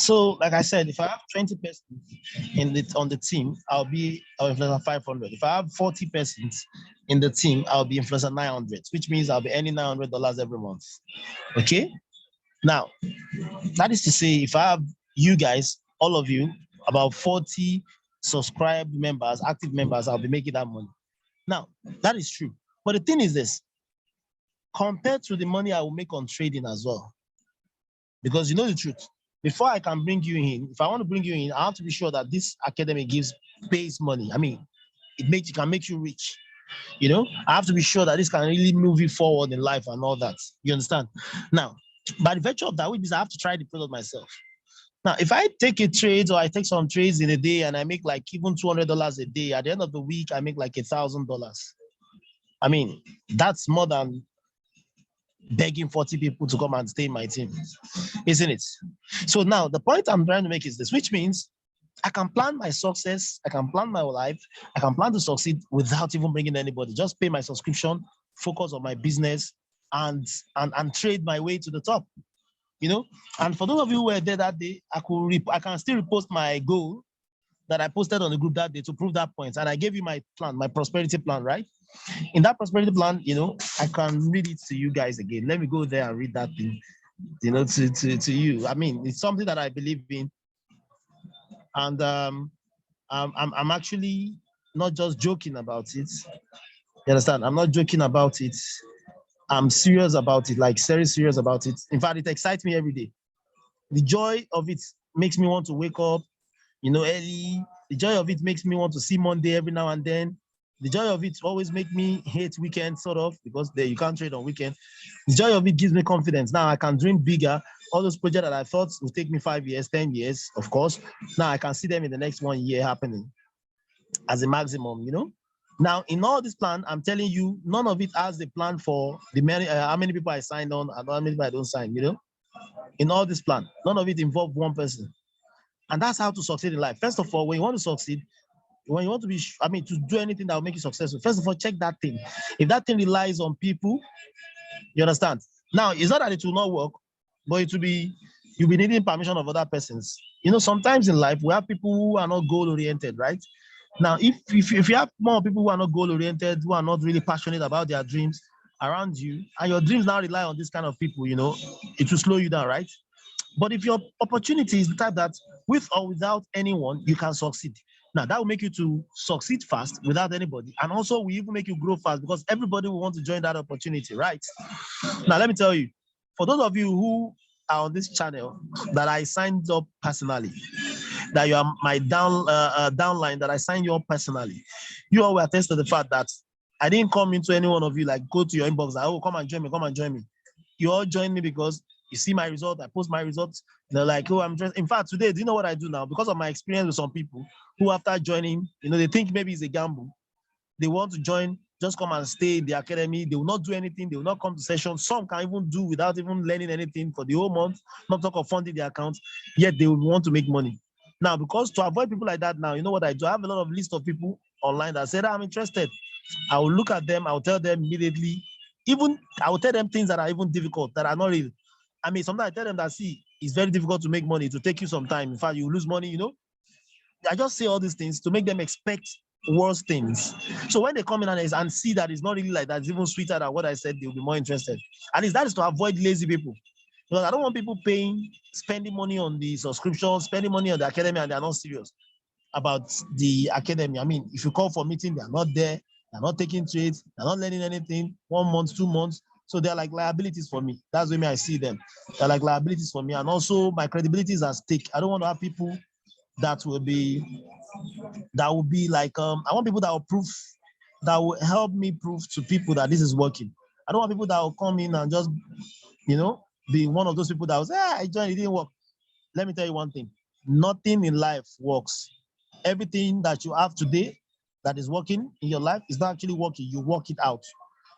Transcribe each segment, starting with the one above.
So, like I said, if I have 20 persons on the team, I'll influencer 500. If I have 40 persons in the team, I'll be influencer 900, which means I'll be earning $900 every month. Okay. Now, that is to say, if I have you guys, all of you, about 40 subscribed members, active members, I'll be making that money. Now, that is true. But the thing is this, compared to the money I will make on trading as well, because you know the truth. Before I can bring you in, if I want to bring you in, I have to be sure that this academy pays money. I mean, it can make you rich. I have to be sure that this can really move you forward in life and all that. You understand? Now, by the virtue of that, which means I have to try the product myself. Now, if I take a trade or I take some trades in a day and I make like even $200 a day, at the end of the week, I make like $1,000. I mean, that's more than begging 40 people to come and stay in my team, isn't it? So now the point I'm trying to make is this, which means I can plan my success, I can plan my life, I can plan to succeed without even bringing anybody. Just pay my subscription, focus on my business, and trade my way to the top. And for those of you who were there that day, I can still repost my goal that I posted on the group that day to prove that point. And I gave you my plan, my prosperity plan, right? In that prosperity plan, I can read it to you guys again. Let me go there and read that thing, to you. I mean, it's something that I believe in. And I'm actually not just joking about it. You understand? I'm not joking about it. I'm serious about it, like very serious about it. In fact, it excites me every day. The joy of it makes me want to wake up, early. The joy of it makes me want to see Monday every now and then. The joy of it always make me hate weekends, sort of, because you can't trade on weekend. The joy of it gives me confidence. Now I can dream bigger. All those projects that I thought would take me 5 years, 10 years, of course, now I can see them in the next 1 year happening as a maximum, Now, in all this plan, I'm telling you, none of it has a plan for the many, how many people I signed on and how many people I don't sign, In all this plan, none of it involved one person. And that's how to succeed in life. First of all, when you want to succeed, when you want to to do anything that will make you successful, first of all, check that thing. If that thing relies on people, you understand? Now, it's not that it will not work, but you'll be needing permission of other persons. Sometimes in life, we have people who are not goal-oriented, right? Now, if you have more people who are not goal-oriented, who are not really passionate about their dreams around you, and your dreams now rely on this kind of people, it will slow you down, right? But if your opportunity is the type that with or without anyone, you can succeed. Now, that will make you to succeed fast without anybody. And also, will even make you grow fast because everybody will want to join that opportunity, right? Now, let me tell you, for those of you who are on this channel that I signed up personally, that you are my downline, that I signed you up personally, you all will attest to the fact that I didn't come into any one of you like go to your inbox, like, oh, come and join me. You all joined me because you see my result, I post my results. They're like, oh, I'm just, in fact, today, do you know what I do now? Because of my experience with some people who after joining, they think maybe it's a gamble. They want to join, just come and stay in the academy. They will not do anything. They will not come to sessions. Some can even do without even learning anything for the whole month, not talk of funding the account, yet they will want to make money. Now, because to avoid people like that now, you know what I do? I have a lot of list of people online that said, I'm interested. I will look at them. I'll tell them immediately. Even I will tell them things that are even difficult, that are not real. I mean, sometimes I tell them that, see, it's very difficult to make money. It will take you some time. In fact, you lose money, I just say all these things to make them expect worse things. So when they come in and see that it's not really like that, it's even sweeter than what I said, they'll be more interested. And that is to avoid lazy people. Because I don't want people spending money on the subscription, spending money on the academy, and they're not serious about the academy. I mean, if you call for meeting, they're not there, they're not taking trades, they're not learning anything, 1 month, 2 months. So they're like liabilities for me. That's the way I see them. They're like liabilities for me. And also my credibility is at stake. I don't want to have people that will be like, I want people that will help me prove to people that this is working. I don't want people that will come in and just, be one of those people that will say, I joined, it didn't work. Let me tell you one thing. Nothing in life works. Everything that you have today that is working in your life is not actually working. You work it out.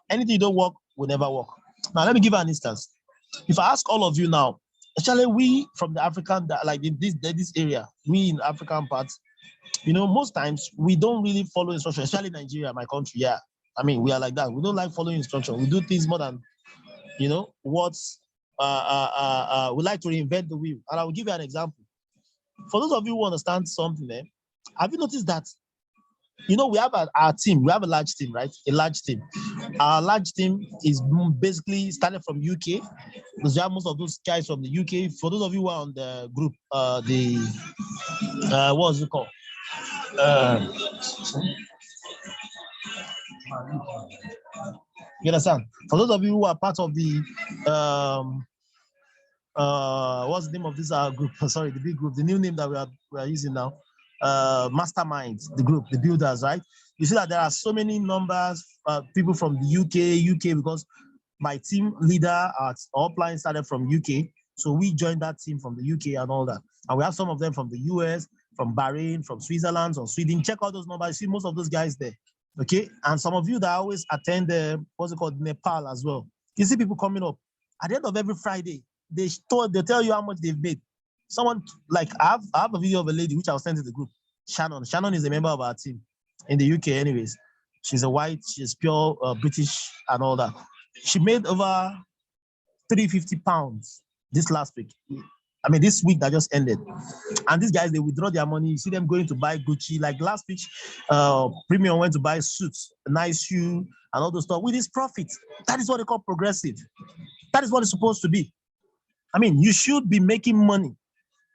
Anything you don't work will never work. Now, let me give you an instance. If I ask all of you now, especially we from the African, like this area, we in African parts, most times we don't really follow instructions, especially Nigeria, my country. Yeah. I mean, we are like that. We don't like following instructions. We do things more than, what we like to reinvent the wheel. And I will give you an example. For those of you who understand something, have you noticed that, we have our team, we have a large team, right? A large team. Our large team is basically started from UK, because we have most of those guys from the UK. For those of you who are on the group, what's it called? You understand? For those of you who are part of the what's the name of this group? Sorry, the big group, the new name that we are using now. Mastermind, the group, the builders, right? You see that there are so many numbers, people from the UK, because my team leader at Upline started from UK. So we joined that team from the UK and all that. And we have some of them from the US, from Bahrain, from Switzerland, from Sweden. Check out those numbers. You see most of those guys there. Okay. And some of you that always attend what's it called, Nepal as well. You see people coming up. At the end of every Friday, they tell you how much they've made. Someone, like, I have a video of a lady which I'll send to the group. Shannon. Shannon is a member of our team in the UK anyways. She's a white, she's pure British and all that. She made over 350 pounds this last week. I mean, this week that just ended. And these guys, they withdraw their money. You see them going to buy Gucci. Like last week, Premium went to buy suits, a nice shoe, and all those stuff with his profit. That is what they call progressive. That is what it's supposed to be. I mean, you should be making money.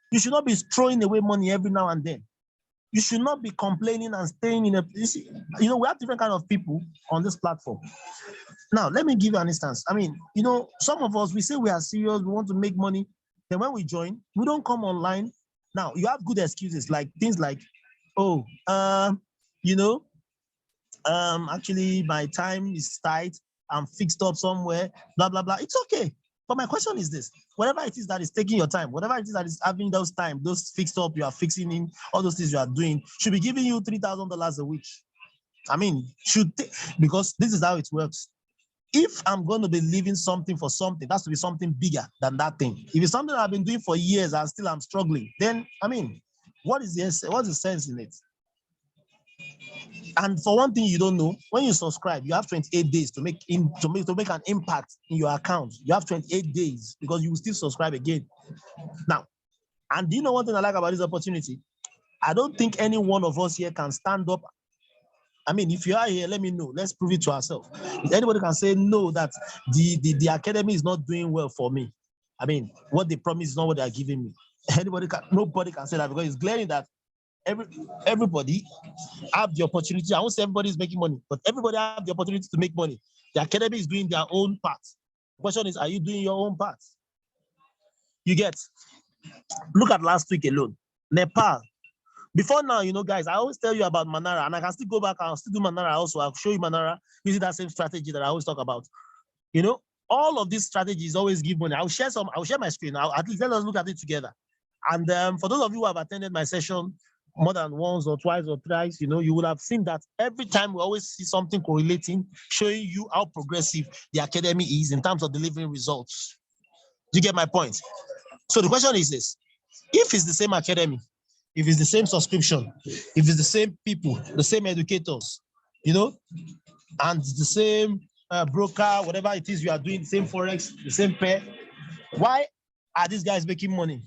You should not be throwing away money every now and then. You should not be complaining and staying in a, we have different kind of people on this platform. Now, let me give you an instance. I mean, some of us, we say we are serious, we want to make money. Then when we join, we don't come online. Now, you have good excuses, like things like, actually my time is tight, I'm fixed up somewhere, blah, blah, blah. It's okay. But my question is this: whatever it is that is taking your time, whatever it is that is having those time, those fixed up, you are fixing in, all those things you are doing, should be giving you $3,000 a week. I mean, because this is how it works. If I'm going to be leaving something for something, that's to be something bigger than that thing. If it's something I've been doing for years and still I'm struggling, then, I mean, what's the sense in it? And for one thing you don't know, when you subscribe, you have 28 days to make an impact in your account. You have 28 days because you will still subscribe again. Now, and do you know one thing I like about this opportunity? I don't think any one of us here can stand up. I mean, if you are here, let me know. Let's prove it to ourselves. If anybody can say no, that the academy is not doing well for me. I mean, what they promise is not what they are giving me. Nobody can say that, because it's glaring that everybody have the opportunity. I won't say everybody is making money, but everybody have the opportunity to make money. The academy is doing their own part. The question is, are you doing your own part? You get, look at last week alone, Nepal. Before now, guys, I always tell you about Manara, and I can still go back and I'll still do Manara also. I'll show you Manara using that same strategy that I always talk about. All of these strategies always give money. I'll share my screen. At least let us look at it together. And for those of you who have attended my session more than once or twice or thrice, you will have seen that every time we always see something correlating, showing you how progressive the academy is in terms of delivering results. Do you get my point? So the question is this: if it's the same academy, if it's the same subscription, if it's the same people, the same educators, and the same broker, whatever it is you are doing, the same Forex, the same pair, why are these guys making money?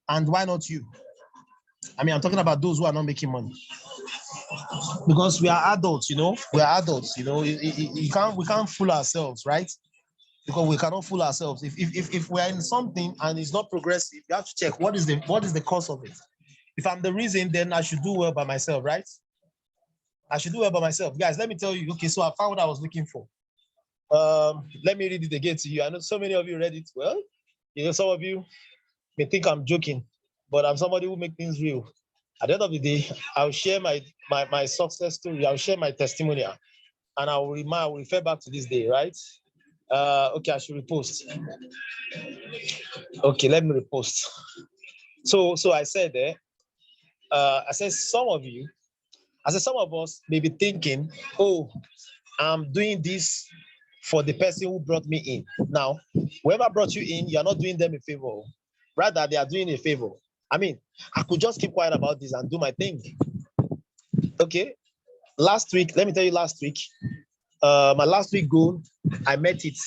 And why not you? I mean, I'm talking about those who are not making money. Because we are adults, we are adults, we can't fool ourselves, right? Because we cannot fool ourselves. If we're in something and it's not progressive, you have to check what is the cause of it. If I'm the reason, then I should do well by myself, right? I should do well by myself. Guys, let me tell you, okay, so I found what I was looking for. Let me read it again to you. I know so many of you read it. Well, some of you may think I'm joking, but I'm somebody who makes things real. At the end of the day, I'll share my success story. I'll share my testimonial, and I will refer back to this day, right? Okay, I should repost. Okay, let me repost. So I said there, I said some of us may be thinking, oh, I'm doing this for the person who brought me in. Now, whoever brought you in, you're not doing them a favor. Rather, they are doing a favor. I mean, I could just keep quiet about this and do my thing. Okay. Last week, let me tell you last week, my last week goal, I met it.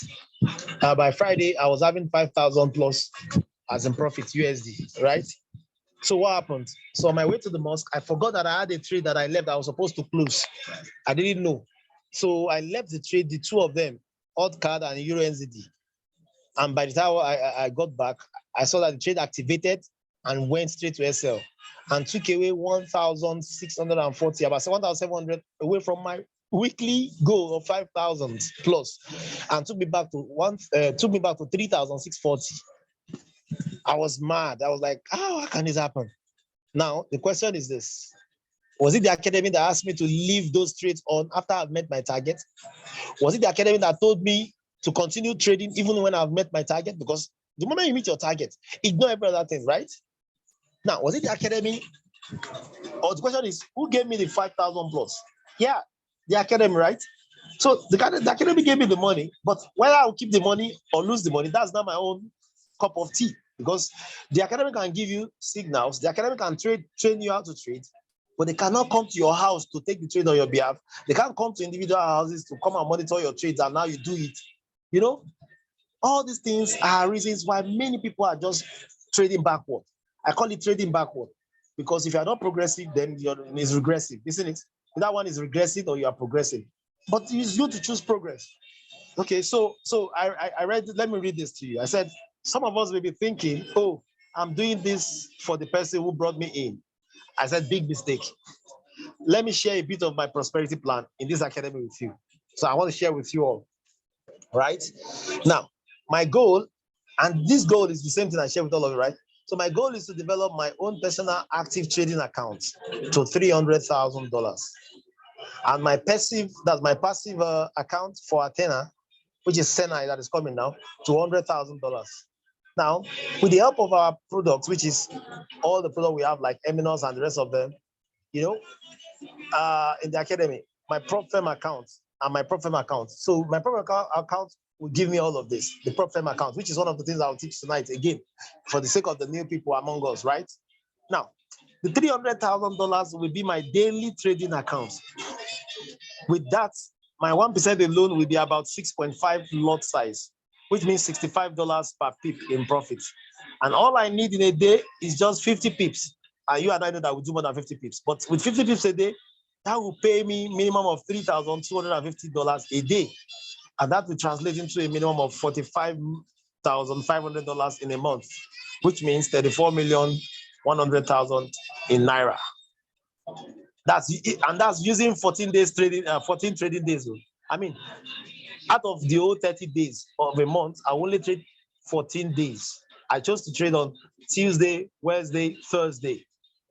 By Friday, I was having 5,000 plus as in profit USD, right? So what happened? So on my way to the mosque, I forgot that I had a trade that I left. I was supposed to close. I didn't know. So I left the trade, the two of them, Odd Card and Euro NZD. And by the time I got back, I saw that the trade activated and went straight to SL and took away 1,640, about 1,700 away from my weekly goal of 5,000 plus, and took me back to 3,640. I was mad. I was like, how can this happen? Now, the question is this. Was it the academy that asked me to leave those trades on after I've met my target? Was it the academy that told me to continue trading even when I've met my target? Because the moment you meet your target, ignore every other thing, right? Now, was it the academy? Or the question is, who gave me the 5,000 plus? Yeah, the academy, right? So the academy gave me the money, but whether I'll keep the money or lose the money, that's not my own cup of tea. Because the academy can give you signals, the academy can train you how to trade, but they cannot come to your house to take the trade on your behalf. They can't come to individual houses to come and monitor your trades, and now you do it. You know, all these things are reasons why many people are just trading backward. I call it trading backward because if you're not progressive, then it's regressive, isn't it? That one is regressive or you are progressive. But it's you to choose progress. Okay, so I read, let me read this to you. I said, some of us may be thinking, oh, I'm doing this for the person who brought me in. I said, big mistake. Let me share a bit of my prosperity plan in this academy with you. So I want to share with you all, right? Now, my goal, and this goal is the same thing I share with all of you, right? So my goal is to develop my own personal active trading account to $300,000. And my passive, that's my passive account for Athena, which is Senai that is coming now, $200,000. Now, with the help of our products, which is all the products we have, like Eminos and the rest of them, you know, in the academy, my prop firm account and my prop firm account. So my prop account will give me all of this, the prop firm account, which is one of the things I'll teach tonight again, for the sake of the new people among us, right? Now, the $300,000 will be my daily trading account. With that, my 1% alone will be about 6.5 lot size, which means $65 per pip in profit. And all I need in a day is just 50 pips. And you and I know that we do more than 50 pips. But with 50 pips a day, that will pay me minimum of $3,250 a day. And that will translate into a minimum of $45,500 in a month, which means 34,100,000 in Naira. That's using 14 days trading, 14 trading days. I mean, out of the whole 30 days of a month, I only trade 14 days. I chose to trade on Tuesday, Wednesday, Thursday.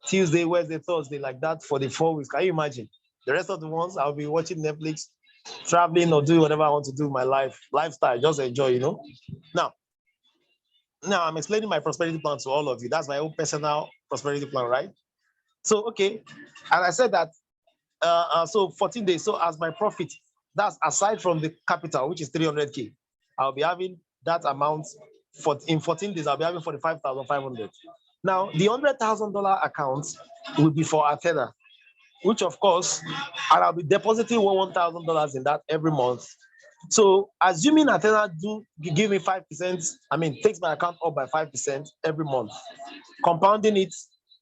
Tuesday, Wednesday, Thursday, like that for the 4 weeks. Can you imagine? The rest of the ones, I'll be watching Netflix, traveling, or doing whatever I want to do in my lifestyle, just enjoy, you know. Now I'm explaining my prosperity plan to all of you. That's my own personal prosperity plan, right? So, okay. And I said that, so 14 days. So as my profit, that's aside from the capital, which is 300K, I'll be having that amount in 14 days, I'll be having 45,500. Now, the $100,000 account will be for Athena, which of course, and I'll be depositing $1,000 in that every month. So assuming Athena give me 5%, I mean, takes my account up by 5% every month, compounding it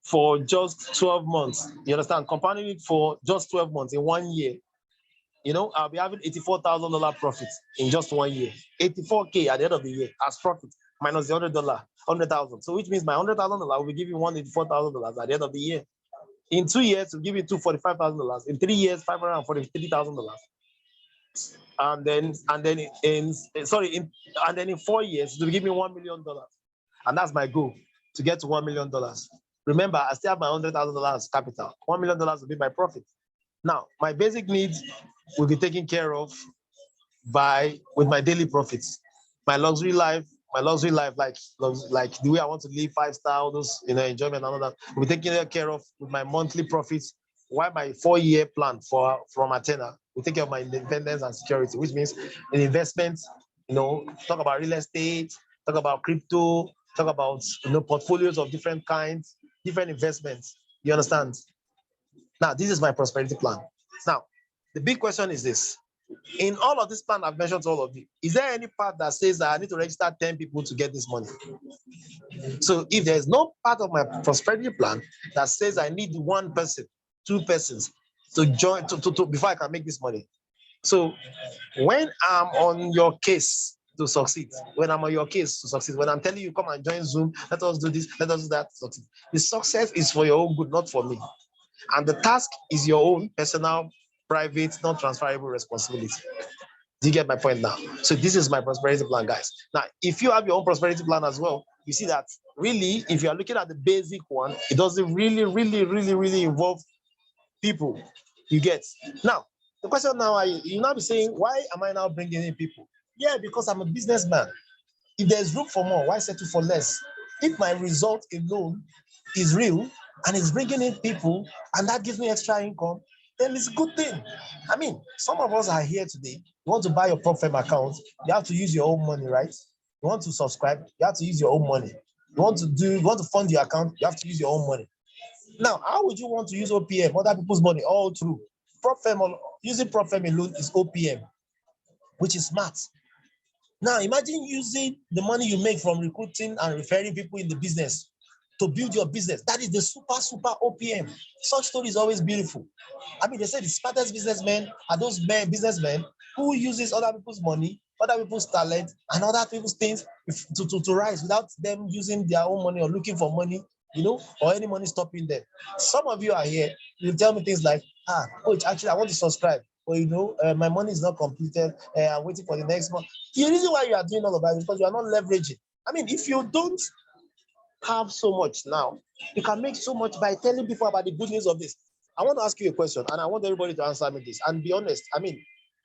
for just 12 months. You understand? Compounding it for just 12 months in 1 year. You know, I'll be having $84,000 profit in just 1 year. 84K at the end of the year as profit minus the $100,000. So which means my $100,000 will be giving $184,000 at the end of the year. In 2 years, we'll give you $245,000. In 3 years, $543,000. And then in 4 years, to give me $1 million. And that's my goal, to get to $1 million. Remember, I still have my $100,000 capital. $1 million will be my profit. Now, my basic needs will be taken care of with my daily profits. My luxury life, like the way I want to live, 5-star, those enjoyment and all that, will be taken care of with my monthly profits. While my 4-year plan from Athena will take care of my independence and security, which means in investments, talk about real estate, talk about crypto, talk about portfolios of different kinds, different investments. You understand? Now, this is my prosperity plan. Now, the big question is this. In all of this plan I've mentioned to all of you, is there any part that says that I need to register 10 people to get this money? So if there's no part of my prosperity plan that says I need one person, two persons to join to before I can make this money. So when I'm on your case to succeed, when I'm on your case to succeed, when I'm telling you come and join Zoom, let us do this, let us do that, succeed. The success is for your own good, not for me. And the task is your own personal, private, non-transferable responsibility. Do you get my point now? So this is my prosperity plan, guys. Now, if you have your own prosperity plan as well, you see that really, if you are looking at the basic one, it doesn't really involve people. You get. Now, the question now, you now be saying, why am I now bringing in people? Yeah, because I'm a businessman. If there's room for more, why settle for less? If my result alone is real and it's bringing in people and that gives me extra income, then it's a good thing. I mean, some of us are here today. You want to buy your PropFem account, you have to use your own money, right? You want to subscribe, you have to use your own money. You want to fund your account, you have to use your own money. Now, how would you want to use OPM, other people's money all through? PropFem, using PropFem alone is OPM, which is smart. Now, imagine using the money you make from recruiting and referring people in the business to build your business. That is the super OPM. Such story is always beautiful. I mean, they say the smartest businessmen are those businessmen who uses other people's money, other people's talent, and other people's things to rise without them using their own money or looking for money, or any money stopping them. Some of you are here, you tell me things like, coach, actually, I want to subscribe. Or, my money is not completed. I'm waiting for the next month. The reason why you are doing all of that is because you are not leveraging. I mean, if you don't have so much now, you can make so much by telling people about the good news of this. I want to ask you a question, and I want everybody to answer me this and be honest. I mean,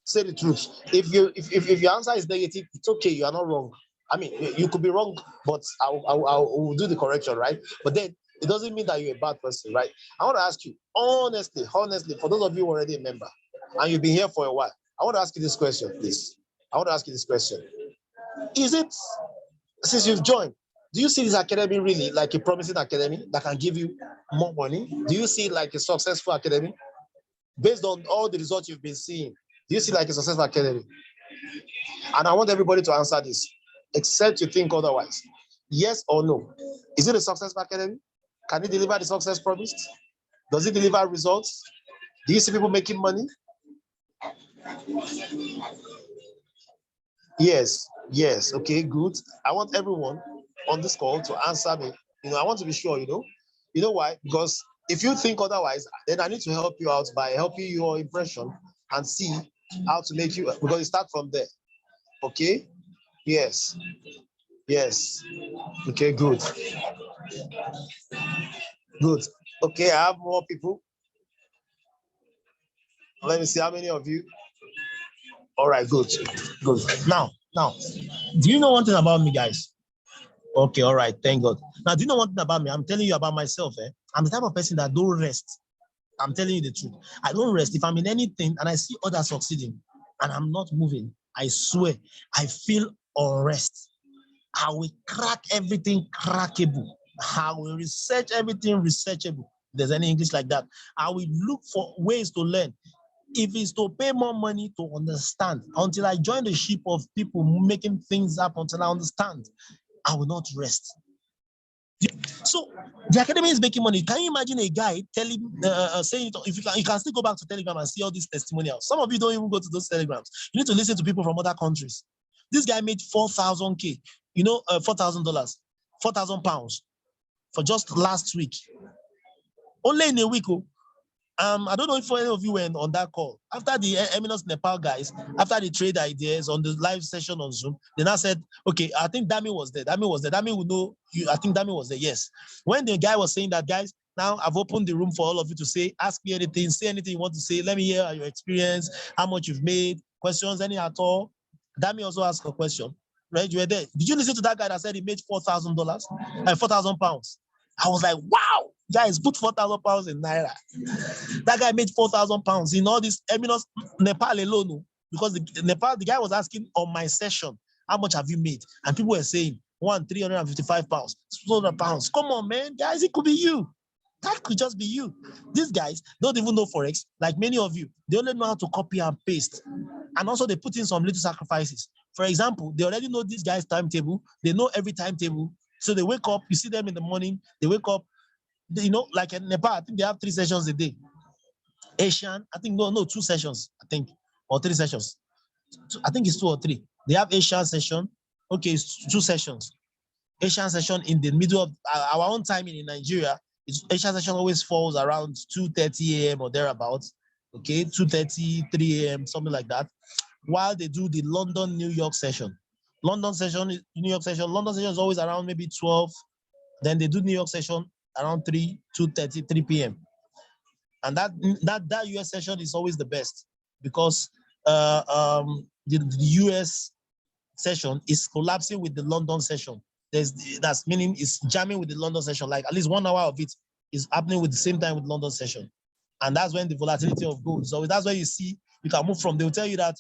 say the truth. If your answer is negative, it's okay. You are not wrong. I mean, you could be wrong, but I will do the correction, right? But then it doesn't mean that you're a bad person, right? I want to ask you honestly, for those of you who are already a member and you've been here for a while, I want to ask you this question, please. I want to ask you this question. Is it, since you've joined, do you see this academy really like a promising academy that can give you more money? Do you see like a successful academy? Based on all the results you've been seeing, do you see like a successful academy? And I want everybody to answer this, except you think otherwise. Yes or no? Is it a successful academy? Can it deliver the success promised? Does it deliver results? Do you see people making money? Yes. Okay, good. I want everyone on this call to answer me. I want to be sure, You know why? Because if you think otherwise, then I need to help you out by helping your impression and see how to make you, because it starts from there. Okay? Yes. Okay, good. Okay, I have more people. Let me see how many of you. All right, good. Now, do you know one thing about me, guys? Okay, all right, thank God. Now, do you know one thing about me? I'm telling you about myself. I'm the type of person that don't rest. I'm telling you the truth. I don't rest. If I'm in anything and I see others succeeding and I'm not moving, I swear, I feel unrest. I will crack everything crackable. I will research everything researchable. If there's any English like that. I will look for ways to learn. If it's to pay more money to understand, until I join the ship of people making things up, until I understand, I will not rest. So the academy is making money. Can you imagine a guy telling, saying, if you can still go back to Telegram and see all these testimonials. Some of you don't even go to those Telegrams. You need to listen to people from other countries. This guy made 4,000K, $4,000, 4,000 pounds for just last week. Only in a week. I don't know if any of you were on that call. After the Eminence Nepal guys, after the trade ideas on the live session on Zoom, they now said, okay, I think Dami was there. Dami would know you. I think Dami was there. Yes. When the guy was saying that, guys, now I've opened the room for all of you to say, ask me anything, say anything you want to say. Let me hear your experience, how much you've made, questions, any at all. Dami also asked a question. Right? You were there. Did you listen to that guy that said he made $4,000, 4,000 pounds? I was like, wow, guys, put 4,000 pounds in Naira. That guy made 4,000 pounds in all this Eminence Nepal alone. Because the guy was asking on my session, how much have you made? And people were saying, 355 pounds, 200 pounds. Come on, man, guys, it could be you. That could just be you. These guys don't even know Forex, like many of you. They only know how to copy and paste. And also they put in some little sacrifices. For example, they already know this guy's timetable. They know every timetable. So they wake up, you see them in the morning, they wake up, like in Nepal, I think they have 3 sessions a day. Asian, I think, no, 2 sessions, I think, or 3 sessions. I think it's 2 or 3. They have Asian session. Okay, it's 2 sessions. Asian session in the middle of our own timing in Nigeria. Asian session always falls around 2:30 a.m. or thereabouts. Okay, 2:30, 3 a.m., something like that. While they do the London, New York session. London session, New York session. London session is always around maybe 12. Then they do New York session around 2:30, 3 p.m. And that US session is always the best because the US session is collapsing with the London session. That's meaning it's jamming with the London session. Like at least 1 hour of it is happening with the same time with London session. And that's when the volatility of gold. So that's where you see, you can move from, they will tell you that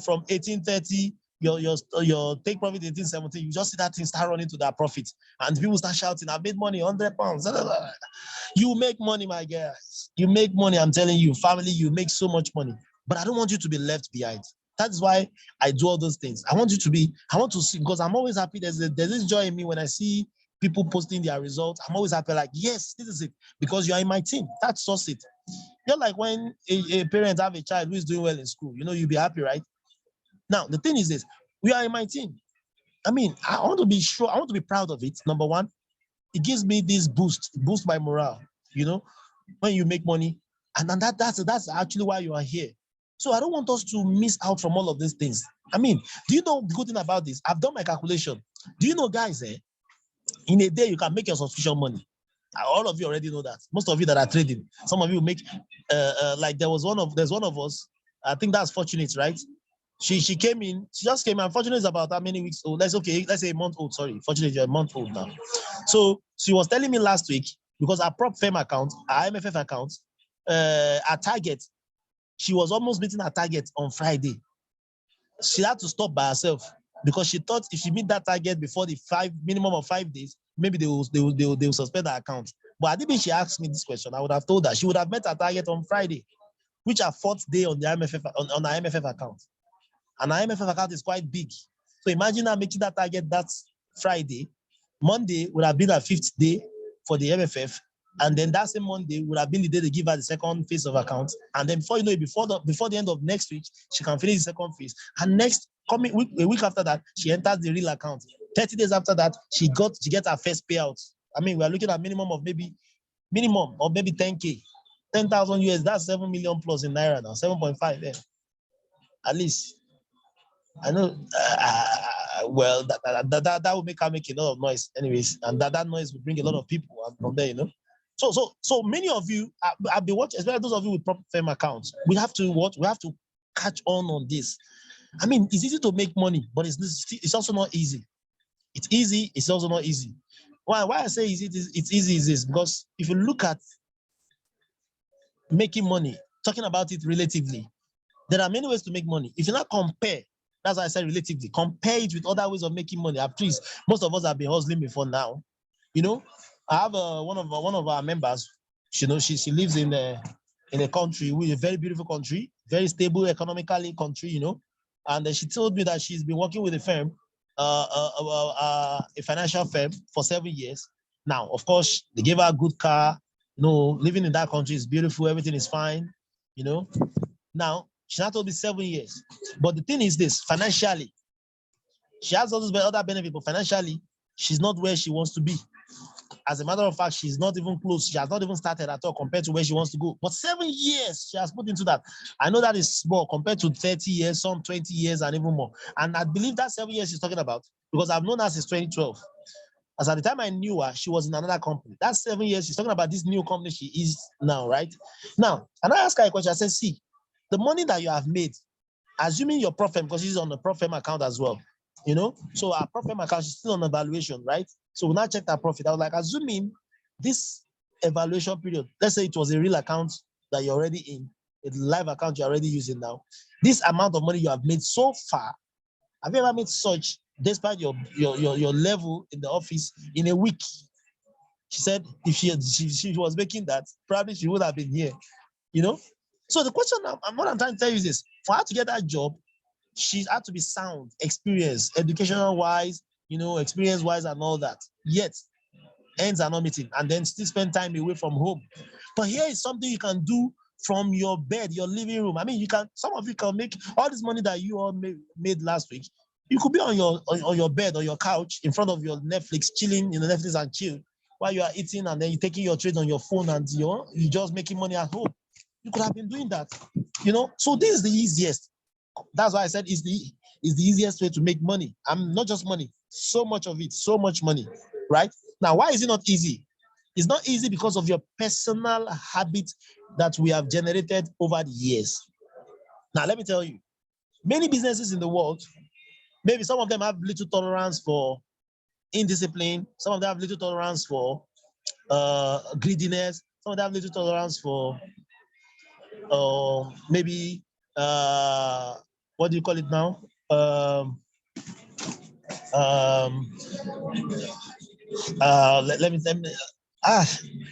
from 1830, your take profit 1817, you just see that thing start running to that profit. And people start shouting, I made money, 100 pounds. You make money, my guys. You make money, I'm telling you, family, you make so much money. But I don't want you to be left behind. That's why I do all those things. I want to see, because I'm always happy. There's this joy in me when I see people posting their results. I'm always happy, like, yes, this is it, because you are in my team. That's just it. You're like when a parent have a child who is doing well in school, you'll be happy, right? Now, the thing is this, we are in my team. I mean, I want to be sure, I want to be proud of it. Number one, it gives me this boost my morale, when you make money. And then that's actually why you are here. So I don't want us to miss out from all of these things. I mean, do you know the good thing about this? I've done my calculation. Do you know, guys, in a day, you can make your subscription money. All of you already know that. Most of you that are trading, some of you make, like there's one of us, I think that's Fortunate, right? She came in, she just came in. Fortunate is about how many weeks old? Let's say a month old, sorry. Fortunate, you're a month old now. So she was telling me last week, because our prop firm account, our MFF account, our target, she was almost meeting her target on Friday. She had to stop by herself because she thought if she meet that target before the minimum of 5 days, maybe they will suspend her account. But I didn't. She asked me this question, I would have told her she would have met her target on Friday, which her 4th day on the MFF on her MFF account. And our MFF account is quite big. So imagine her making that target that Friday. Monday would have been her 5th day for the MFF. And then that same Monday would have been the day they give her the second phase of account. And then before you know it, before the end of next week, she can finish the second phase. And next coming week, a week after that, she enters the real account. 30 days after that, she gets her first payout. I mean, we are looking at minimum of maybe 10K, 10,000 US. That's 7 million plus in Naira now, 7.5 there. At least. I know, well, that will make her make a lot of noise anyways. And that noise will bring a lot of people from there, So many of you, I've been watching, especially those of you with prop firm accounts, we have to catch on this. I mean, it's easy to make money, but it's also not easy. It's easy, it's also not easy. Why I say it's easy is this, because if you look at making money, talking about it relatively, there are many ways to make money. If you not compare, that's why I said relatively, compare it with other ways of making money. At least most of us have been hustling before now. I have one of our members. She lives in a country, with a very beautiful country, very stable economically country. And she told me that she's been working with a firm, a financial firm, for 7 years. Now, of course, they gave her a good car. Living in that country is beautiful. Everything is fine. Now, she not told me 7 years. But the thing is this, financially, she has all those other benefits, but financially, she's not where she wants to be. As a matter of fact, she's not even close. She has not even started at all compared to where she wants to go. But 7 years she has put into that. I know that is small compared to 30 years, some 20 years, and even more. And I believe that 7 years she's talking about, because I've known her since 2012. As at the time I knew her, she was in another company. That's 7 years. She's talking about this new company she is now, right? Now, and I asked her a question. I said, see, the money that you have made, assuming your prop firm, because she's on the prop firm account as well, so our prop firm account, she's still on evaluation, right? So we now checked our profit. I was like, assuming this evaluation period, let's say it was a real account that you're already in, a live account you're already using now, this amount of money you have made so far, have you ever made such, despite your level in the office, in a week? She said if she was making that, probably she would have been here, So the question, what I'm trying to tell you is this: For her to get that job, she had to be sound, experienced, educational wise, experience wise and all that. Yet ends are not meeting, and then still spend time away from home. But here is something you can do from your bed, your living room. I mean, some of you can make all this money that you all made last week. You could be on your bed or your couch in front of your Netflix, chilling in the Netflix and chill while you are eating, and then you're taking your trade on your phone, and you're just making money at home. You could have been doing that, So this is the easiest. That's why I said it's the easiest way to make money. Not just money, so much of it, so much money, right? Now, why is it not easy? It's not easy because of your personal habit that we have generated over the years. Now, let me tell you, many businesses in the world, maybe some of them have little tolerance for indiscipline. Some of them have little tolerance for greediness. Some of them have little tolerance for maybe, what do you call it now? Let me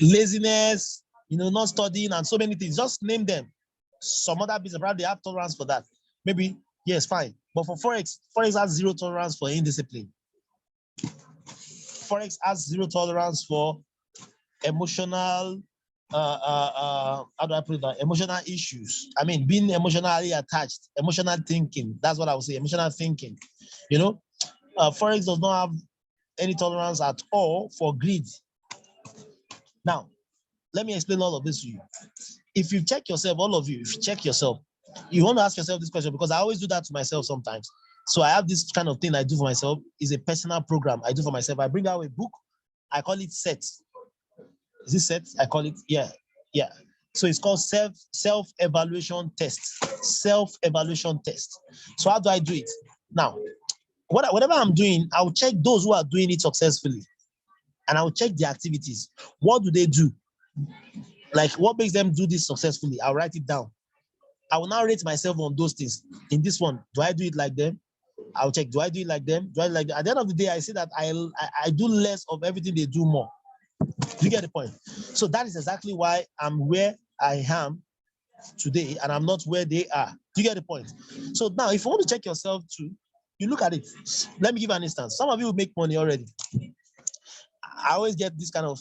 laziness, not studying and so many things. Just name them. Some other business, probably they have tolerance for that. Maybe, yes, fine. But for Forex has zero tolerance for indiscipline. Forex has zero tolerance for emotional, how do I put it down? Emotional issues. I mean, being emotionally attached, emotional thinking. That's what I would say, emotional thinking. Forex does not have any tolerance at all for greed. Now, let me explain all of this to you. If you check yourself, all of you, if you check yourself, you want to ask yourself this question, because I always do that to myself sometimes. So I have this kind of thing I do for myself. Is a personal program I do for myself. I bring out a book. I call it SET. Is this SET? I call it, yeah. So it's called self-evaluation test. Self-evaluation test. So how do I do it? Now, whatever I'm doing, I'll check those who are doing it successfully. And I'll check the activities. What do they do? Like, what makes them do this successfully? I'll write it down. I will now rate myself on those things. In this one, do I do it like them? I'll check, do I do it like them? Do I like them? At the end of the day, I see that I do less of everything, they do more. You get the point? So that is exactly why I'm where I am today and I'm not where they are. Do you get the point? So now, if you want to check yourself too, you look at it. Let me give an instance. Some of you will make money already. I always get this kind of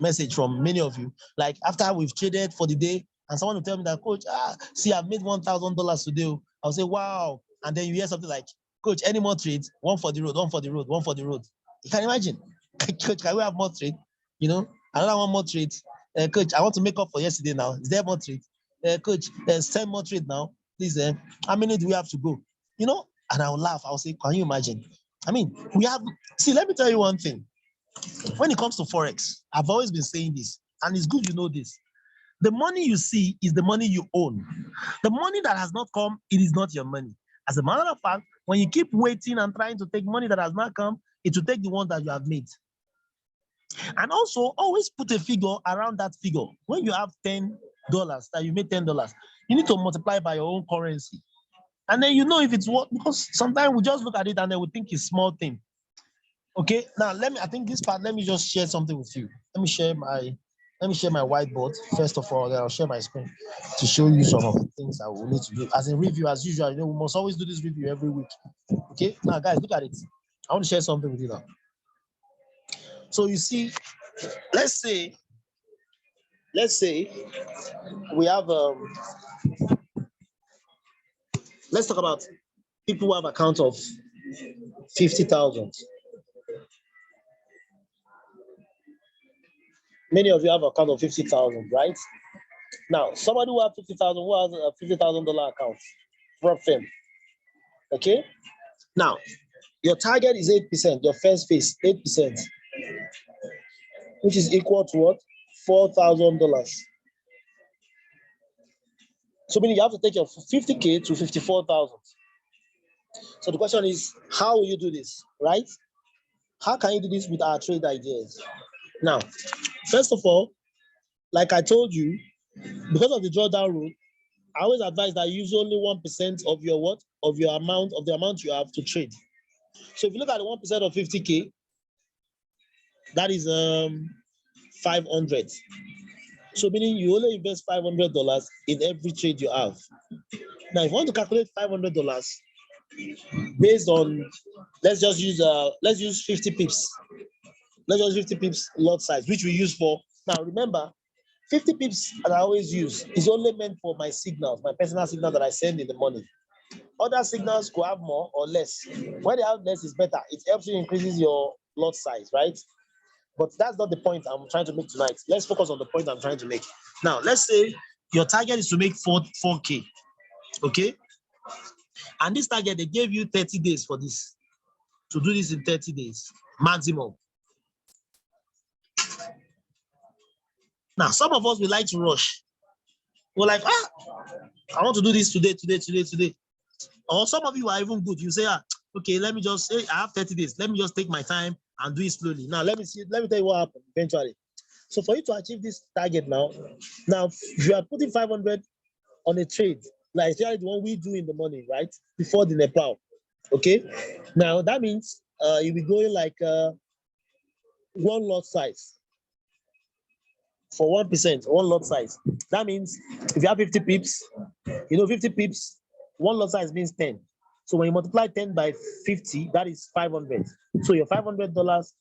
message from many of you. Like, after we've traded for the day, and someone will tell me that, Coach, see, I've made $1,000 today. I'll say, wow. And then you hear something like, Coach, any more trades? One for the road, one for the road, one for the road. You can imagine. Coach, can we have more trade? Another one more trade. Coach, I want to make up for yesterday now. Is there more trade? Coach, 10 more trade now. Please, how many do we have to go? And I'll laugh. I'll say, can you imagine? I mean, let me tell you one thing. When it comes to Forex, I've always been saying this, and it's good you know this. The money you see is the money you own. The money that has not come, it is not your money. As a matter of fact, when you keep waiting and trying to take money that has not come, it will take the one that you have made. And also, always put a figure around that figure. When you have $10, that you made $10, you need to multiply by your own currency. And then you know if it's what, because sometimes we just look at it and then we think it's small thing. Okay, now I think this part, let me just share something with you. Let me share my whiteboard. First of all, then I'll share my screen to show you some of the things I will need to do. As a review, as usual, we must always do this review every week. Okay, now guys, look at it. I want to share something with you now. So you see, let's say we have let's talk about people who have account of 50,000. Many of you have account of 50,000, right? Now, somebody who has 50,000, who has a $50,000 account, prop firm. Okay. Now, your target is 8%. Your first phase 8%, which is equal to what? $4,000. So meaning you have to take your 50K to 54,000. So the question is, how will you do this, right? How can you do this with our trade ideas? Now, first of all, like I told you, because of the drawdown rule, I always advise that you use only 1% of your what? Of your amount, of the amount you have to trade. So if you look at the 1% of 50K, that is 500. So meaning you only invest $500 in every trade you have. Now, if you want to calculate $500 based on, let's use 50 pips. Let's use 50 pips lot size, which we use for. Now, remember, 50 pips that I always use is only meant for my signals, my personal signal that I send in the morning. Other signals could have more or less. When they have less, is better. It helps you increases your lot size, right? But that's not the point I'm trying to make tonight. Let's focus on the point I'm trying to make. Now, let's say your target is to make 4K, okay? And this target, they gave you 30 days for this, to do this in 30 days, maximum. Now, some of us, we like to rush. We're like, I want to do this today. Or some of you are even good. You say, okay, let me just say, I have 30 days. Let me just take my time and do it slowly. Now, let me tell you what happened eventually. So for you to achieve this target now, if you are putting 500 on a trade, like especially the one we do in the morning, right? Before the Nepal, okay? Now, that means you'll be going like one lot size. For 1%, one lot size. That means if you have 50 pips, 50 pips, one lot size means 10. So when you multiply 10 by 50, that is 500. So your $500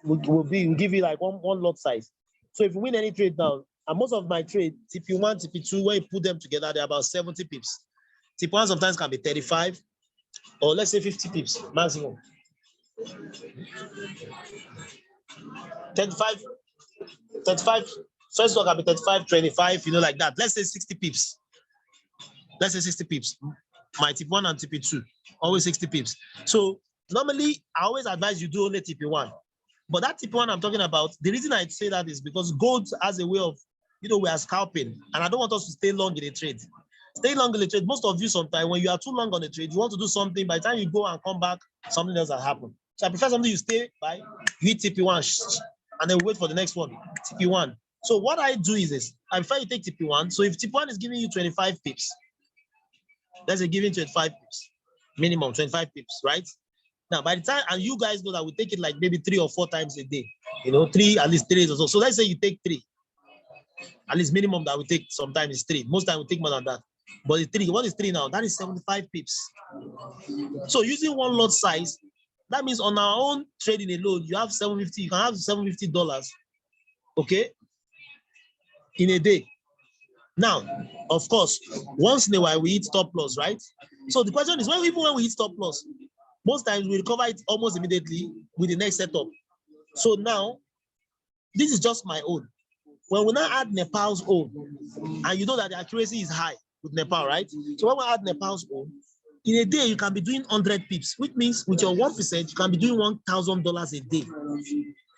will give you like one lot size. So if you win any trade now, and most of my trade, TP1, TP2, when you put them together, they're about 70 pips. TP1 sometimes can be 35, or let's say 50 pips maximum. 35, first one can be 35, 25, like that. Let's say 60 pips. Let's say 60 pips. My TP1 and TP2, always 60 pips. So normally, I always advise you do only TP1. But that TP1 I'm talking about, the reason I say that is because gold has a way of, we are scalping, and I don't want us to stay long in a trade. Stay long in a trade, most of you sometimes, when you are too long on a trade, you want to do something, by the time you go and come back, something else has happened. So I prefer something you stay by, you hit TP1, and then wait for the next one, TP1. So what I do is this, I prefer you take TP1. So if TP1 is giving you 25 pips, let's say giving 25 pips, minimum 25 pips, right? Now, by the time, and you guys know that we take it like maybe 3 or 4 times a day, at least 3 or so. So let's say you take 3. At least minimum that we take sometimes is 3. Most time we take more than that. But the 3, what is 3 now? That is 75 pips. So using one lot size, that means on our own trading alone, you have 750. You can have $750, okay, in a day. Now, of course, once in a while we hit stop loss, right? So the question is, even when we hit stop loss, most times we recover it almost immediately with the next setup. So now, this is just my own. When we now add Nepal's own, and you know that the accuracy is high with Nepal, right? So when we add Nepal's own, in a day, you can be doing 100 pips, which means with your 1%, you can be doing $1,000 a day.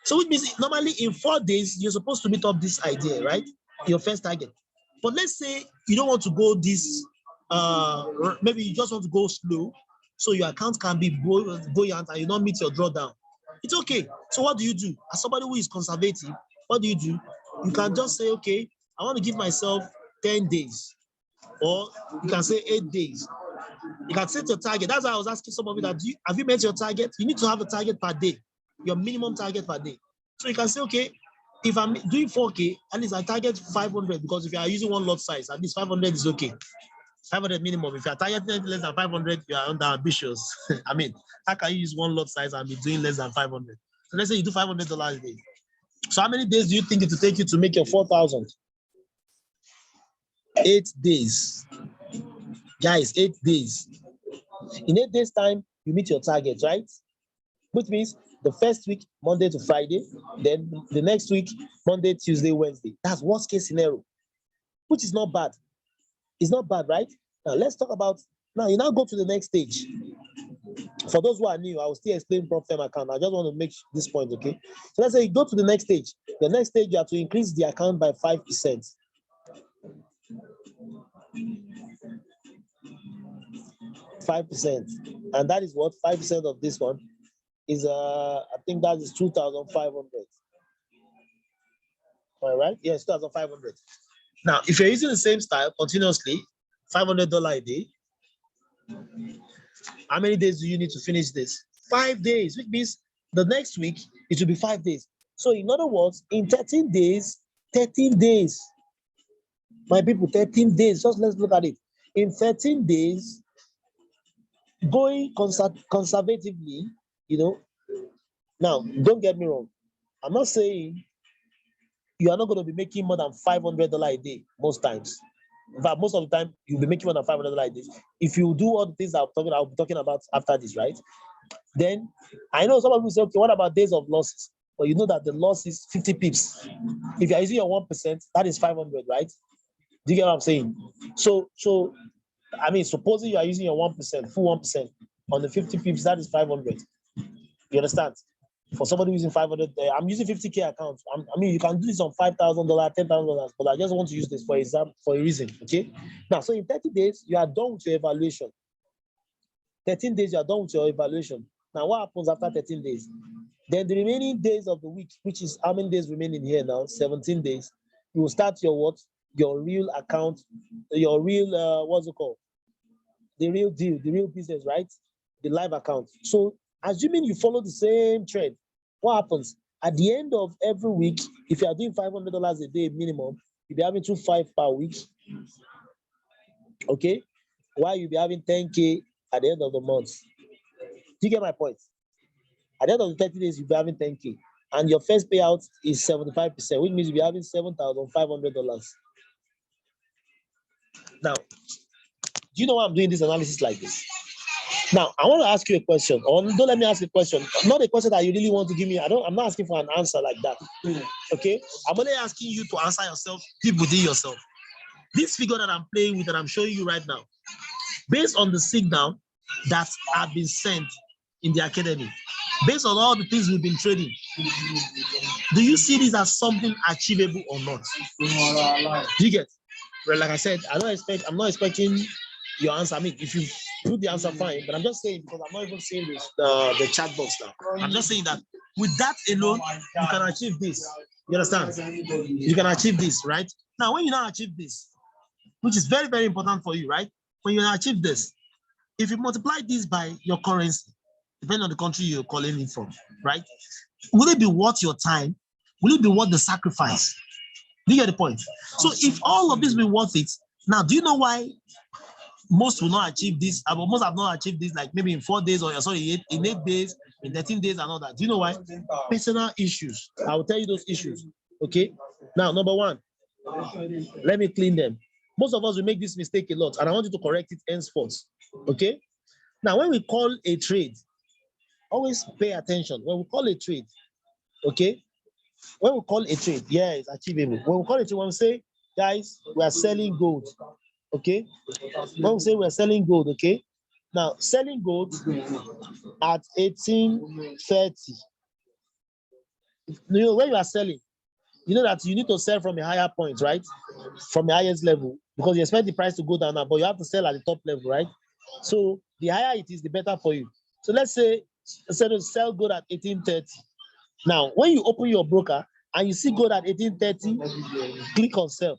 So which means normally in 4 days, you're supposed to meet up this idea, right? Your first target. But let's say you don't want to go this, maybe you just want to go slow, so your account can be buoyant and you don't meet your drawdown. It's okay. So what do you do? As somebody who is conservative, what do? You can just say, okay, I want to give myself 10 days, or you can say 8 days. You can set your target. That's why I was asking some of you that, have you met your target? You need to have a target per day, your minimum target per day. So you can say, okay, if I'm doing 4K, at least I target 500, because if you are using one lot size, at least 500 is okay. 500 minimum. If you are targeting less than 500, you are under ambitious. I mean, how can you use one lot size and be doing less than 500? So let's say you do $500 a day. So how many days do you think it will take you to make your 4,000? 8 days. Guys, 8 days. In 8 days' time, you meet your target, right? Which means the first week, Monday to Friday, then the next week, Monday, Tuesday, Wednesday. That's worst case scenario, which is not bad. It's not bad, right? Now, let's talk about, now you now go to the next stage. For those who are new, I will still explain PropFirm account. I just want to make this point, okay? So let's say you go to the next stage. The next stage, you have to increase the account by 5%. 5%. And that is what? 5% of this one is, I think that is 2,500. All right? Yes, 2,500. Now, if you're using the same style continuously, $500 a day, how many days do you need to finish this? 5 days, which means the next week, it will be 5 days. So in other words, in 13 days, my people, 13 days, just let's look at it. in 13 days, going conservatively, now don't get me wrong. I'm not saying you are not going to be making more than $500 a day most times. In fact, most of the time you'll be making more than $500 a day. If you do all the things I'll be talking about after this, right? Then I know some of you say, okay, what about days of losses? But you know that the loss is 50 pips. If you're using your 1%, that is 500, right? Do you get what I'm saying? So I mean, supposing you are using your 1%, full 1% on the 50 pips, that is 500. You understand? For somebody using 500, I'm using 50K account. I mean, you can do this on $5,000, $10,000, but I just want to use this for example, for a reason. Okay. Now, so in 30 days, you are done with your evaluation. 13 days, you are done with your evaluation. Now, what happens after 13 days? Then the remaining days of the week, which is how many days remaining here now? 17 days. You will start your what? Your real account, your real, what's it called? The real deal, the real business, right? The live account. So, assuming you follow the same trend, what happens? At the end of every week, if you are doing $500 a day minimum, you'll be having 2.5 per week. Okay? While you'll be having 10K at the end of the month. Do you get my point? At the end of the 30 days, you'll be having 10K. And your first payout is 75%, which means you'll be having $7,500. Now, do you know why I'm doing this analysis like this? Now, I want to ask you a question, or don't let me ask a question. Not a question that you really want to give me. I'm not asking for an answer like that. Okay? I'm only asking you to answer yourself, deep within yourself. This figure that I'm playing with, that I'm showing you right now, based on the signal that have been sent in the academy, based on all the things we've been trading, do you see this as something achievable or not? Do you get? Well, like I said, I'm not expecting your answer. I mean, if you put the answer, fine, but I'm just saying, because I'm not even saying this, the chat box now. I'm just saying that with that alone, you can achieve this. You understand? You can achieve this, right? Now, when you now achieve this, which is very, very important for you, right? When you now achieve this, if you multiply this by your currency, depending on the country you're calling it from, right? Will it be worth your time? Will it be worth the sacrifice? Do you get the point? So if all of this will be worth it, now do you know why most will not achieve this? Most have not achieved this, like maybe in 4 days or in 8 days, in 13 days and all that. Do you know why? Personal issues. I will tell you those issues. Okay. Now, number one, let me clean them. Most of us will make this mistake a lot, and I want you to correct it henceforth. Okay. Now, when we call a trade, always pay attention. When we call a trade, okay, when we call a trade, yeah, it's achievable. When we call it, when we say, guys, we are selling gold, okay? When we say we are selling gold, okay? Now, selling gold at 1830. You know, when you are selling, you know that you need to sell from a higher point, right? From the highest level, because you expect the price to go down now, but you have to sell at the top level, right? So the higher it is, the better for you. So let's say, instead of sell gold at 1830. Now, when you open your broker and you see gold at 1830, click on sell.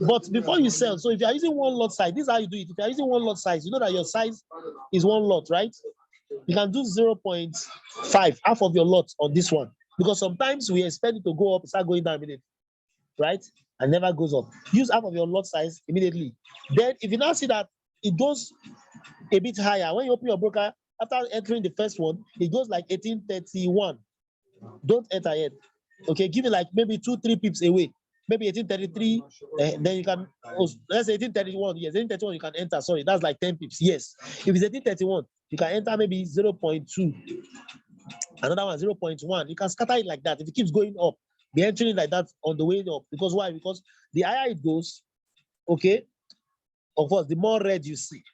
But before you sell, so if you are using one lot size, this is how you do it. If you are using one lot size, you know that your size is one lot, right? You can do 0.5, half of your lot on this one. Because sometimes we expect it to go up, start going down immediately, right? And never goes up. Use half of your lot size immediately. Then if you now see that it goes a bit higher, when you open your broker, after entering the first one, it goes like 1831. Don't enter yet. Okay, give it like maybe 2-3 pips away. Maybe 1833, then you can, let's say 1831, yes, 1831 you can enter, sorry, that's like 10 pips, yes. If it's 1831, you can enter maybe 0.2, another one 0.1, you can scatter it like that. If it keeps going up, be entering like that on the way up. Because why? Because the higher it goes, okay, of course, the more red you see.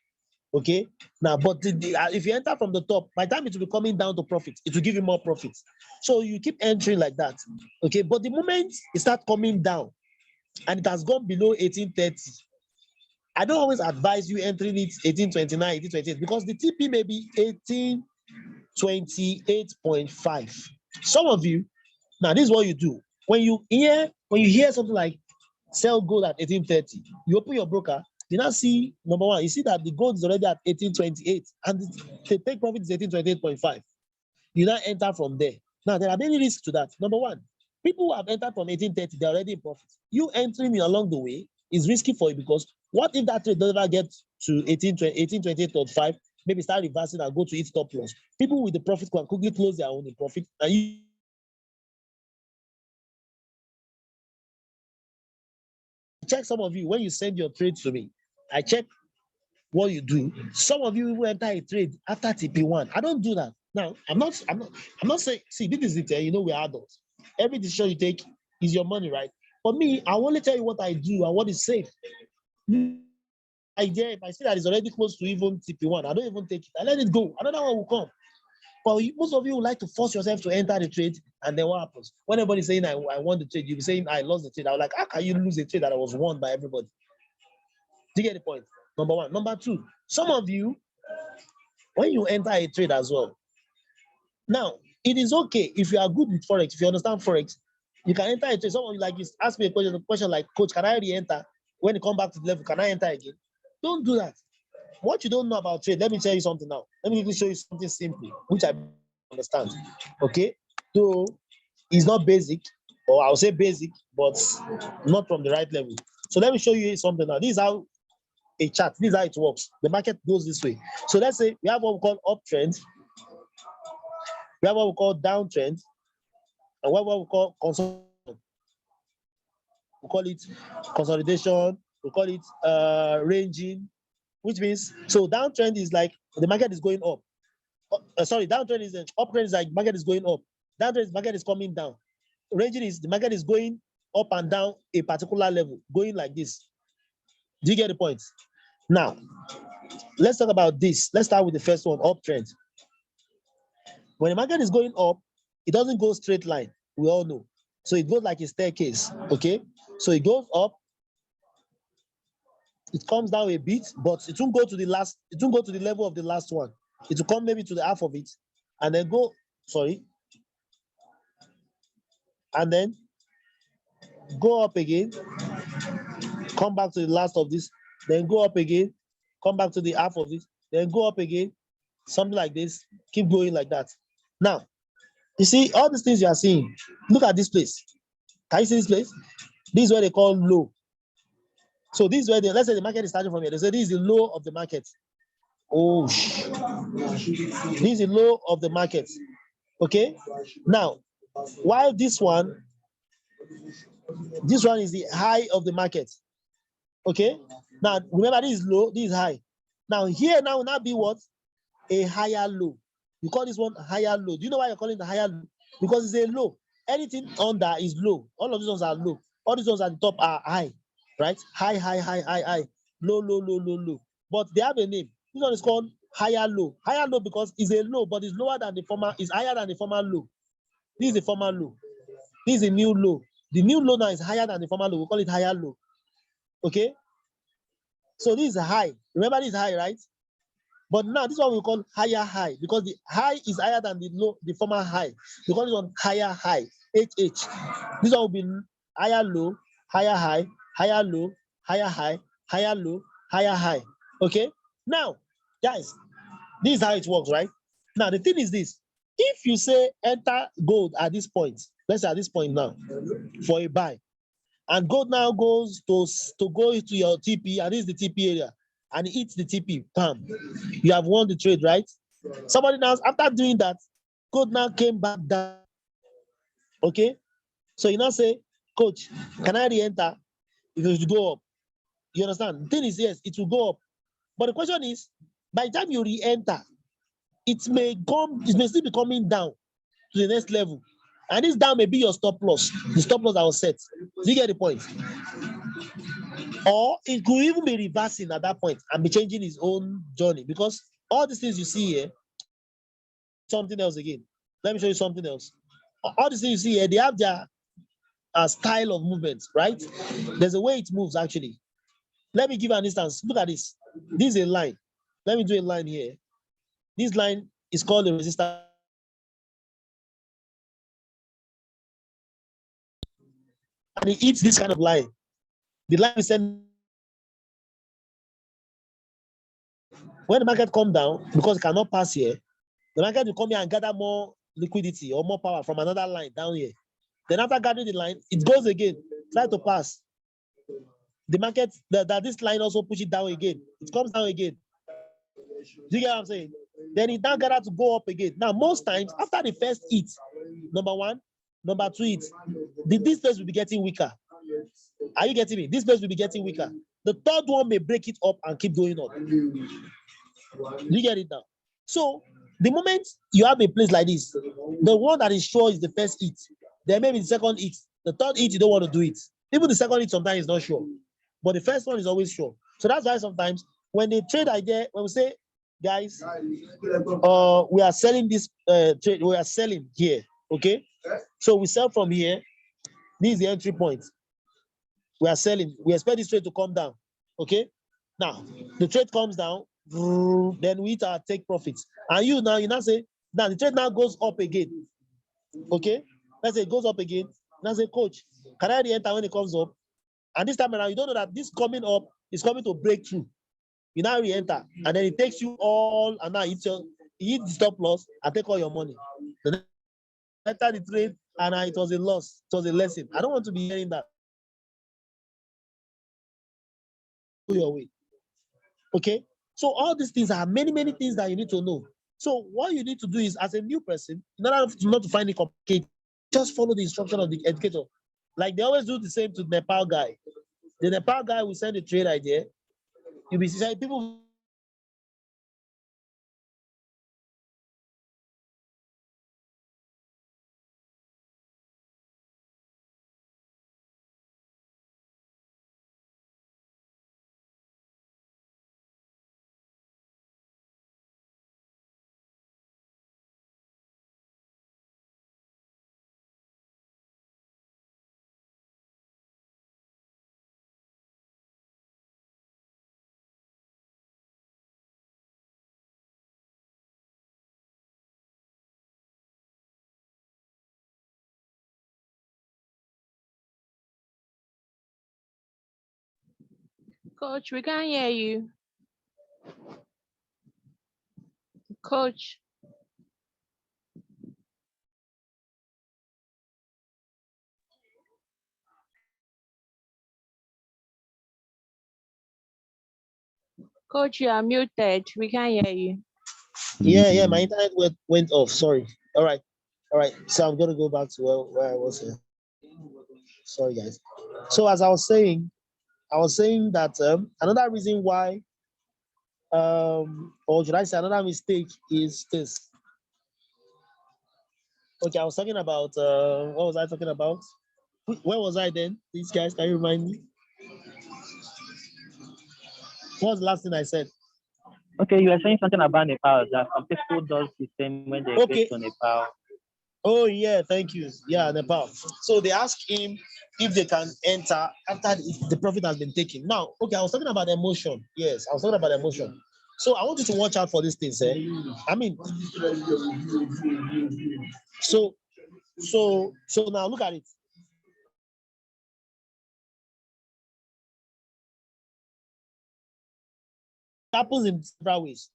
Okay, now, but if you enter from the top, by the time it will be coming down to profit, it will give you more profit. So you keep entering like that. Okay, but the moment it starts coming down and it has gone below 1830, I don't always advise you entering it 1829, 1828, because the TP may be 1828.5. Some of you, now this is what you do. When you hear something like sell gold at 1830, you open your broker. You now see, number one, you see that the gold is already at 1828 and the take profit is 1828.5. You now enter from there. Now, there are many risks to that. Number one, people who have entered from 1830, they're already in profit. You entering along the way is risky for you because What if that trade doesn't ever get to 18, 28.5? Maybe start reversing and go to its stop loss. People with the profit can quickly close their own profit. And you check some of you when you send your trade to me. I check what you do. Some of you will enter a trade after TP1. I don't do that. Now, I'm not saying, see, this is it, you know, we're adults. Every decision you take is your money, right? For me, I only tell you what I do and what is safe. Idea, if I see that it's already close to even TP1, I don't even take it. I let it go. Another one will come. But most of you would like to force yourself to enter the trade, and then what happens? When everybody's saying I won the trade, you'll be saying I lost the trade. I was like, how can you lose a trade that was won by everybody? Do you get the point? Number one. Number two, some of you, when you enter a trade as well, now it is okay if you are good with Forex, if you understand Forex, you can enter a trade. Some of you like you ask me a question like, Coach, can I re-enter? When it come back to the level, can I enter again? Don't do that. What you don't know about trade, let me tell you something now. Let me show you something simple, which I understand. Okay, so it's not basic, or I'll say basic, but not from the right level. So let me show you something now. This is how a chart, this is how it works. The market goes this way. So let's say we have what we call uptrend, we have what we call downtrend, and what we call consolidation. We call it consolidation, we call it ranging, which means, so downtrend is like the market is going up. Sorry, downtrend is uptrend is like market is going up. Downtrend is market is coming down. Ranging is the market is going up and down a particular level, going like this. Do you get the point? Now, let's talk about this. Let's start with the first one, uptrend. When the market is going up, it doesn't go straight line. We all know. So it goes like a staircase. Okay. So it goes up, it comes down a bit, but it won't go to the last, it won't go to the level of the last one. It will come maybe to the half of it and then go, sorry, and then go up again, come back to the last of this, then go up again, come back to the half of it, then go up again, something like this, keep going like that. Now, you see all these things you are seeing, look at this place. Can you see this place? This is what they call low. So this is where let's say the market is starting from here. They say this is the low of the market. Oh, this is the low of the market. Okay. Now, while this one is the high of the market. Okay. Now, remember this is low, this is high. Now, here now will not be what? A higher low. You call this one higher low. Do you know why you're calling it higher low? Because it's a low. Anything under is low. All of these ones are low. All these ones at the top are high, right? High, high, high, high, high. Low, low, low, low, low. But they have a name. This one is called higher low. Higher low because it's a low, but it's lower than the former, it's higher than the former low. This is the former low. This is a new low. The new low now is higher than the former low. We call it higher low. Okay? So this is high. Remember this is high, right? But now this one we call higher high because the high is higher than the low, the former high. We call this one higher high, HH. This one will be higher low, higher high, higher low, higher high, higher low, higher high. Okay? Now, guys, this is how it works, right? Now, the thing is this. If you say enter gold at this point, let's say at this point now, for a buy, and gold now goes to go into your TP, and this is the TP area, and it hits the TP, bam, you have won the trade, right? Somebody now, after doing that, gold now came back down. Okay? So you now say, Coach, can I re-enter? If it should go up. You understand? The thing is, yes, it will go up. But the question is, by the time you re-enter, it may still be coming down to the next level. And this down may be your stop loss, the stop loss that was set. Do you get the point? Or it could even be reversing at that point and be changing his own journey because all these things you see here, something else again. Let me show you something else. All these things you see here, they have their style of movement, right? There's a way it moves actually. Let me give you an instance. Look at this. This is a line. Let me do a line here. This line is called a resistance. And it eats this kind of line. The line is sent. When the market come down, because it cannot pass here, the market will come here and gather more liquidity or more power from another line down here. Then after gathering the line, it goes again, try to pass. the market, that this line also push it down again. It comes down again. Do you get what I'm saying? Then it now got to go up again. Now, most times after the first hit, number one, number two hit, this place will be getting weaker. Are you getting me? This place will be getting weaker. The third one may break it up and keep going up. Do you get it now? So the moment you have a place like this, the one that is sure is the first hit. Then maybe the second hit. The third hit, you don't want to do it. Even the second hit sometimes is not sure. But the first one is always sure. So that's why sometimes when they trade idea, when we say, guys, we are selling this trade, we are selling here. Okay. So we sell from here. This is the entry point. We are selling. We expect this trade to come down. Okay. Now the trade comes down, then we hit our take profits. And you now say, now the trade now goes up again. Okay. Let's say it goes up again. Now say, coach, can I re-enter when it comes up? And this time around, you don't know that this coming up is coming to break through. You now re-enter, and then it takes you all, and now you hit the stop loss and take all your money. Then enter the trade, and it was a loss. It was a lesson. I don't want to be hearing that. Go your way. Okay. So all these things are many, many things that you need to know. So what you need to do is, as a new person, in order not to find it complicated, just follow the instruction of the educator. Like they always do the same to the Nepal guy. The Nepal guy will send a trade idea. You'll be saying people. Coach, we can't hear you. Coach. Coach, you are muted. We can't hear you. Yeah, my internet went off. Sorry. All right. So I'm gonna go back to where I was here. Sorry, guys. So as I was saying that another reason why, or should I say another mistake is this. Okay, I was talking about what was I talking about? Where was I then? These guys, can you remind me? What was the last thing I said? Okay, you were saying something about Nepal, that some people does the same when they Okay. get to Nepal. Oh yeah, thank you. Yeah, Nepal. So they ask him if they can enter after the profit has been taken. Now, okay, I was talking about emotion. Yes, I was talking about emotion. So I want you to watch out for these things. I mean, so now look at it. It happens in several ways.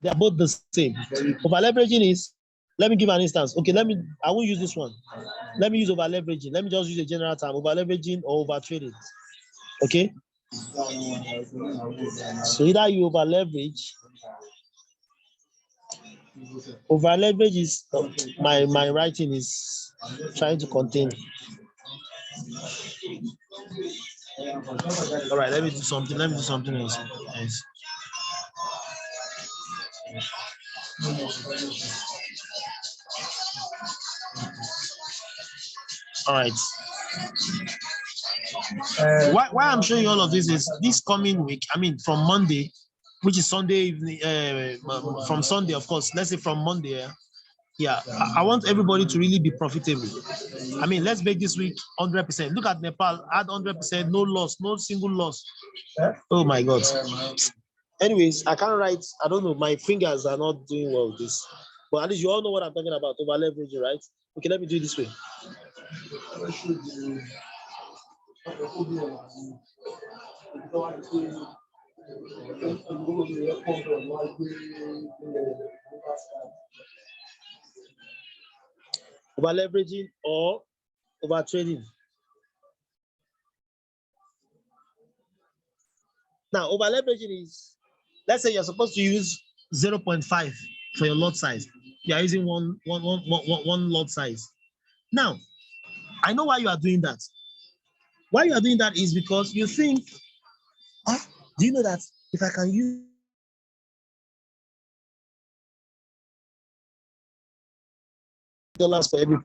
They are both the same. Over leveraging is, let me give an instance. Okay, I won't use this one. Let me use over leveraging. Let me just use a general term, over leveraging or over trading. Okay. So either you over leverage is my writing is trying to contain. All right, let me do something else. Yes. All right. Why I'm showing you all of this is this coming week. I mean, from Monday, which is Sunday evening. From Sunday, of course. Let's say from Monday. Yeah, I want everybody to really be profitable. I mean, let's make this week 100%. Look at Nepal, add 100%, no loss, no single loss. Oh my God. Anyways, I can't write. I don't know. My fingers are not doing well with this. But at least you all know what I'm talking about, over leveraging, right? Okay, let me do it this way. Over leveraging or over trading. Now, over leveraging is, let's say you're supposed to use 0.5 for your lot size. You are using one lot size. Now, I know why you are doing that. Why you are doing that is because you think, do you know that if I can use dollars for every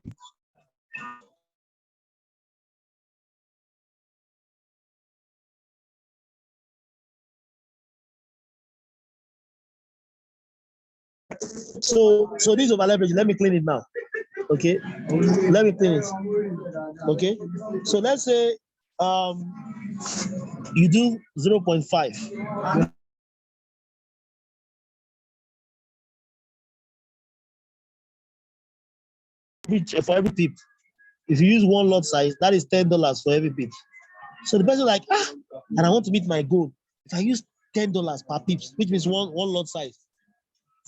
so this is over leverage. Let me clean it now. Okay, let me clean it. Okay, so let's say you do 0.5. For every pip. If you use one lot size, that is $10 for every pip. So the person like, and I want to meet my goal. If I use $10 per pips, which means one lot size,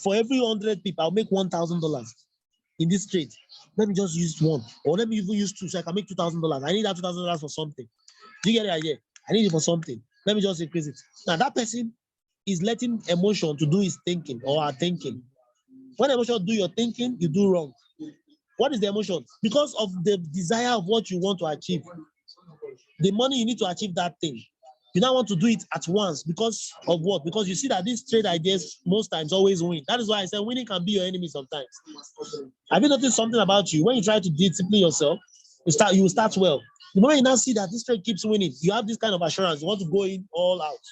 for every 100 pip, I'll make $1,000 in this trade. Let me just use one, or let me even use two, so I can make $2,000. I need that $2,000 for something. Do you get the idea? I need it for something. Let me just increase it. Now that person is letting emotion to do his thinking or her thinking. When emotion do your thinking, you do wrong. What is the emotion? Because of the desire of what you want to achieve. The money you need to achieve that thing. You now want to do it at once because of what? Because you see that these trade ideas most times always win. That is why I said winning can be your enemy sometimes. Have you noticed something about you? When you try to discipline yourself, you will start well. The moment you now see that this trade keeps winning, you have this kind of assurance. You want to go in all out,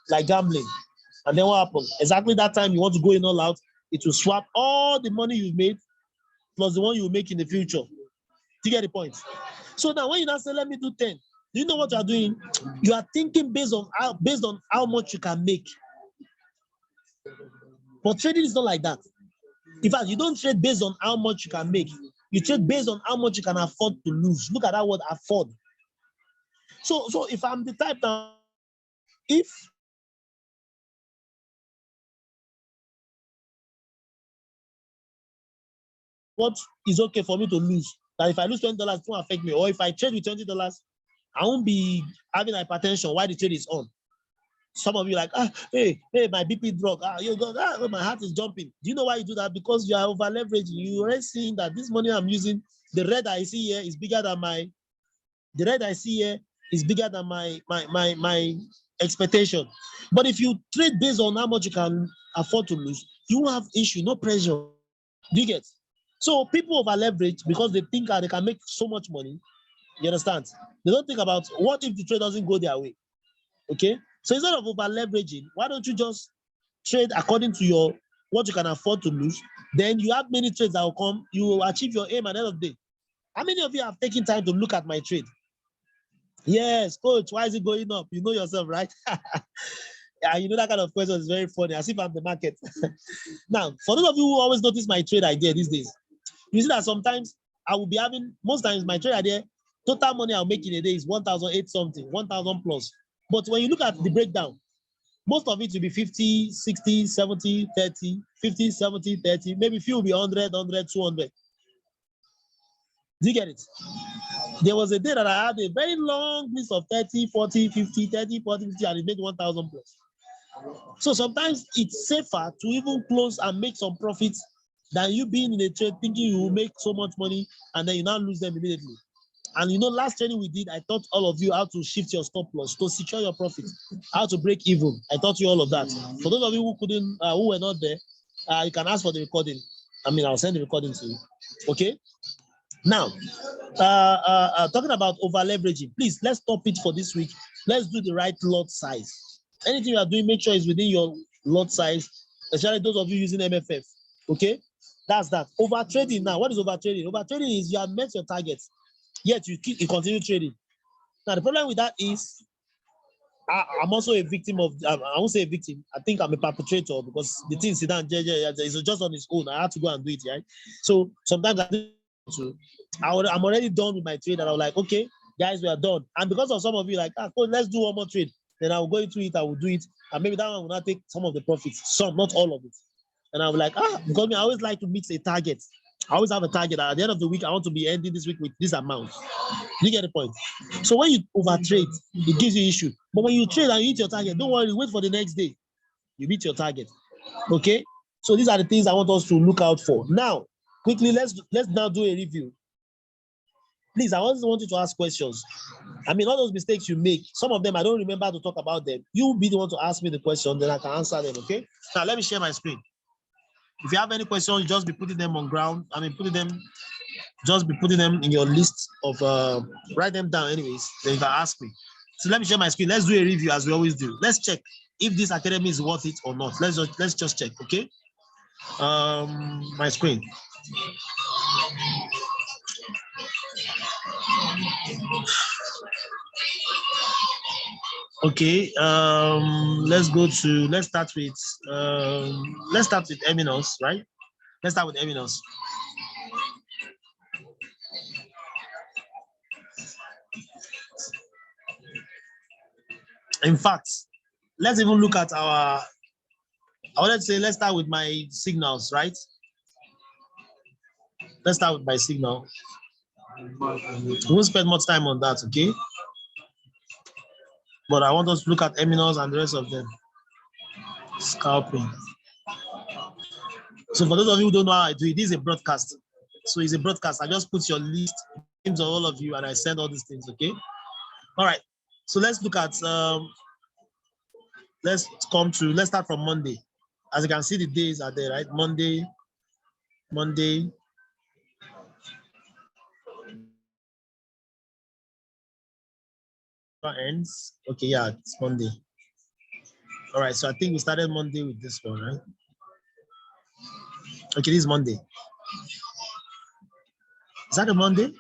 like gambling. And then what happens? Exactly that time you want to go in all out, it will swap all the money you've made plus the one you will make in the future. Do you get the point? So now when you now say, let me do 10, do you know what you are doing? You are thinking based on how much you can make. But trading is not like that. In fact, you don't trade based on how much you can make. You trade based on how much you can afford to lose. Look at that word, afford. So if I'm the type now, if what is okay for me to lose, that if I lose $20, it won't affect me. Or if I trade with $20, I won't be having hypertension while the trade is on. Some of you like, hey, my BP drug, my heart is jumping. Do you know why you do that? Because you are over leveraging. You already seeing that this money I'm using, the red I see here is bigger than my expectation. But if you trade based on how much you can afford to lose, you won't have issue, no pressure. Do you get? So people over leverage because they think they can make so much money. You understand? They don't think about what if the trade doesn't go their way. Okay, so instead of over leveraging, why don't you just trade according to what you can afford to lose? Then you have many trades that will come, you will achieve your aim at the end of the day. How many of you have taken time to look at my trade? Yes, coach, why is it going up? You know yourself, right? Yeah, you know that kind of question is very funny, as if I'm the market. Now, for those of you who always notice my trade idea these days, you see that sometimes I will be having, most times my trade idea, total money I'll make in a day is 1,008 something, 1,000 plus. But when you look at the breakdown, most of it will be 50, 60, 70, 30, 50, 70, 30, maybe few will be 100, 100, 200. Do you get it? There was a day that I had a very long list of 30, 40, 50, 30, 40, 50, and it made 1,000 plus. So sometimes it's safer to even close and make some profits than you being in a trade thinking you will make so much money and then you now lose them immediately. And you know, last training we did, I taught all of you how to shift your stop loss to secure your profit, how to break even. I taught you all of that. For those of you who couldn't, who were not there, you can ask for the recording. I mean, I'll send the recording to you. Okay. Now, talking about over leveraging, please let's stop it for this week. Let's do the right lot size. Anything you are doing, make sure it's within your lot size, especially those of you using MFF. Okay, that's that. Over trading now. What is over trading? Over trading is you have met your targets, yet you continue trading. Now the problem with that is I'm also a victim of, I won't say a victim. I think I'm a perpetrator because the thing sit down, is just on its own. I had to go and do it, right? So sometimes I'm already done with my trade and I was like, okay, guys, we are done. And because of some of you, like, coach, let's do one more trade. Then I will go into it, I will do it. And maybe that one will not take some of the profits, some, not all of it. And I'm like, because I always like to meet a target. I always have a target. At the end of the week, I want to be ending this week with this amount. You get the point? So when you overtrade, it gives you issue. But when you trade and you hit your target, don't worry, wait for the next day. You meet your target. Okay? So these are the things I want us to look out for. Now, quickly, let's now do a review. Please, I want you to ask questions. I mean, all those mistakes you make, some of them I don't remember to talk about them. You be the one to ask me the question, then I can answer them. Okay? Now let me share my screen. If you have any questions, just be putting them on ground. I mean, just be putting them in your list of write them down anyways. Then you can ask me. So let me share my screen. Let's do a review as we always do. Let's check if this academy is worth it or not. Let's just check. Okay. My screen. Okay. Let's start with Eminos, right? Let's start with Eminos. In fact, let's even look at I wanted to say, let's start with my signals, right? Let's start with my signal. We won't spend much time on that, okay? But I want us to look at Eminos and the rest of them. Scalping. So for those of you who don't know how I do it, this is a broadcast. So it's a broadcast. I just put your list, names of all of you, and I send all these things, okay? All right. So let's look at, let's start from Monday. As you can see, the days are there, right? Monday. Ends. Okay, yeah, it's Monday. All right, so I think we started Monday with this one, right? Okay, this is Monday. Is that a Monday?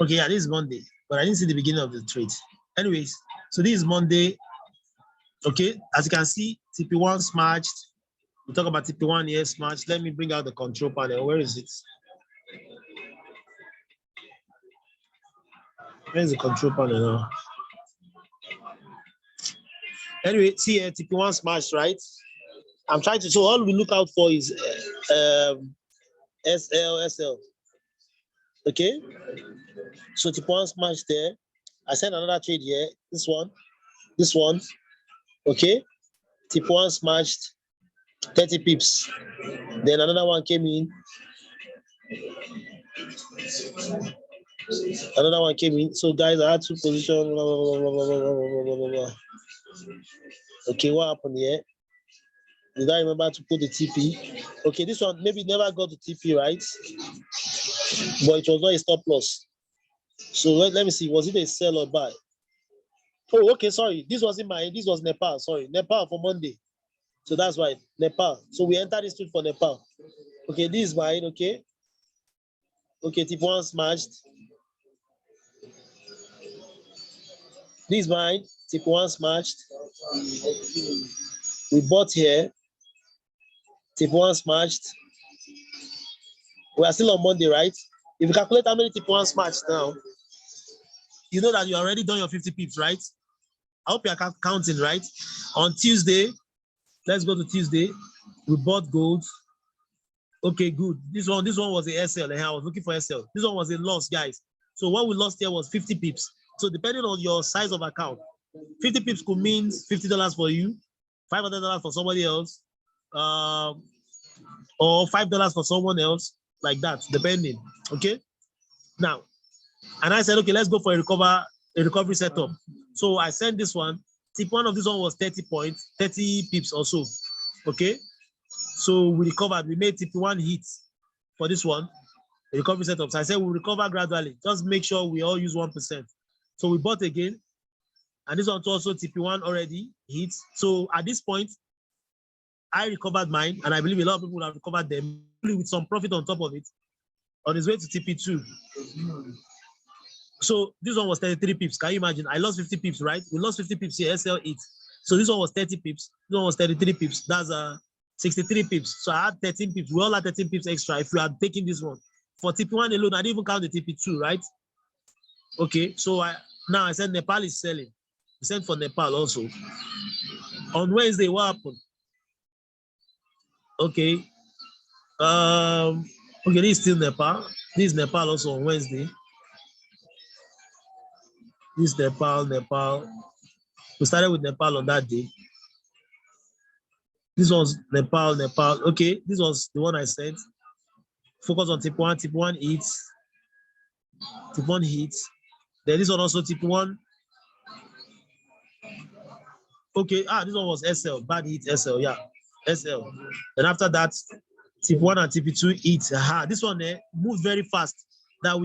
Okay, yeah, this is Monday, but I didn't see the beginning of the trade. Anyways, so this is Monday. Okay, as you can see, TP1 smashed. We talk about TP1 here smashed. Let me bring out the control panel. Where is it? Where's the control panel now? Anyway, see here, TP1 smashed, right? I'm trying to, so all we look out for is SL. Okay? So TP1 smashed there. I sent another trade here. This one. Okay? TP1 smashed 30 pips. Then another one came in. Another one came in. So guys, I had two positions. Okay, what happened here? Did I remember to put the TP? Okay, this one maybe never got the TP, right? But it was not a stop loss. So let me see, was it a sell or buy? Oh, okay, sorry. This was Nepal. Sorry, Nepal for Monday. So that's why Nepal. So we entered this trade for Nepal. Okay, this is mine. Okay. Okay, TP1 smashed. This is mine. TP1 smashed. We bought here. TP1 smashed. We are still on Monday, right? If you calculate how many TP1 smashed now, you know that you already done your 50 pips, right? I hope you're counting, right? On Tuesday, let's go to Tuesday. We bought gold. Okay, good. This one was a SL. And I was looking for SL. This one was a loss, guys. So what we lost here was 50 pips. So depending on your size of account, 50 pips could mean $50 for you, $500 for somebody else, or $5 for someone else, like that, depending. Okay. Now, and I said, okay, let's go for a recovery setup. So I sent this one. Tip one of this one was 30 pips or so. Okay. So we recovered. We made TP1 hits for this one, the recovery setup. So I said we'll recover gradually. Just make sure we all use 1%. So we bought again. And this one also TP1 already hits. So at this point, I recovered mine, and I believe a lot of people have recovered them with some profit on top of it on his way to TP2. So this one was 33 pips. Can you imagine? I lost 50 pips, right? We lost 50 pips here, SL 8. So this one was 30 pips. This one was 33 pips. That's 63 pips. So I had 13 pips. We all had 13 pips extra if we had taken this one. For TP1 alone, I didn't even count the TP2, right? Okay, so now I said Nepal is selling. We sent for Nepal also. On Wednesday, what happened? Okay. Okay, this is still Nepal. This is Nepal also on Wednesday. This is Nepal. We started with Nepal on that day. This was Nepal. Okay, this was the one I said. Focus on tip one hits. Tip one hits. Then this one also tip one. Okay, this one was SL, bad hit SL, yeah, SL. Then after that, tip one and TP2 hits. This one moved very fast. That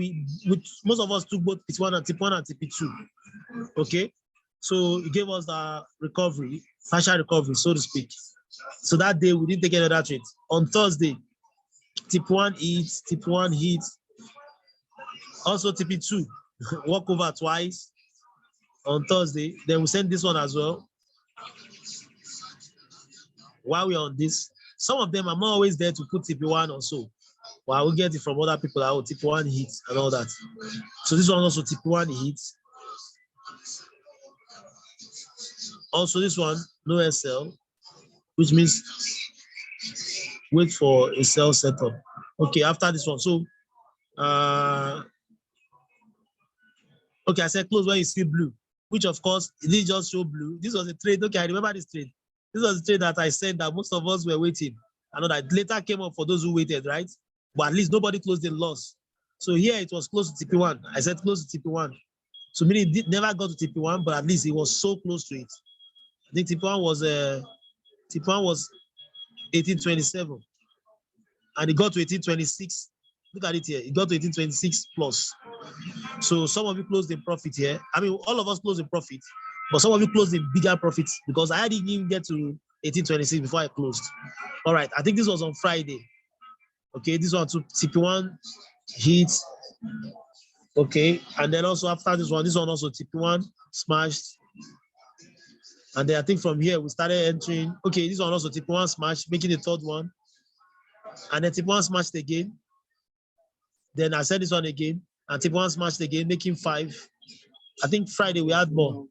most of us took both tip one and TP2. Okay, so it gave us the recovery, partial recovery, so to speak. So that day we didn't take any other trade. On Thursday, tip one hits, also TP2 walk over twice on Thursday. Then we send this one as well. While we're on this, some of them I'm not always there to put TP1 or so. Well, I will get it from other people that will TP1 hits and all that. So this one also TP1 hits. Also this one, no SL, which means wait for a sell setup. Okay, after this one. So okay, I said close when you see blue, which of course it didn't just show blue. This was a trade. Okay, I remember this trade. This was a trade that I said that most of us were waiting. I know that later came up for those who waited, right? But at least nobody closed in loss. So here it was close to TP1. I said close to TP1. So meaning it never got to TP1, but at least it was so close to it. I think TP1 was 1827, and it got to 1826. Look at it here. It got to 1826 plus. So some of you closed in profit here. I mean, all of us closed in profit, but some of you closed in bigger profits because I didn't even get to 1826 before I closed. All right, I think this was on Friday. Okay, this one to TP1 hit. Okay, and then also after this one also TP1 smashed. And then I think from here we started entering. Okay, this one also TP1 smashed, making the third one. And then TP1 smashed again. Then I said this one again, and TP1 smashed again, making 5. I think Friday we had more.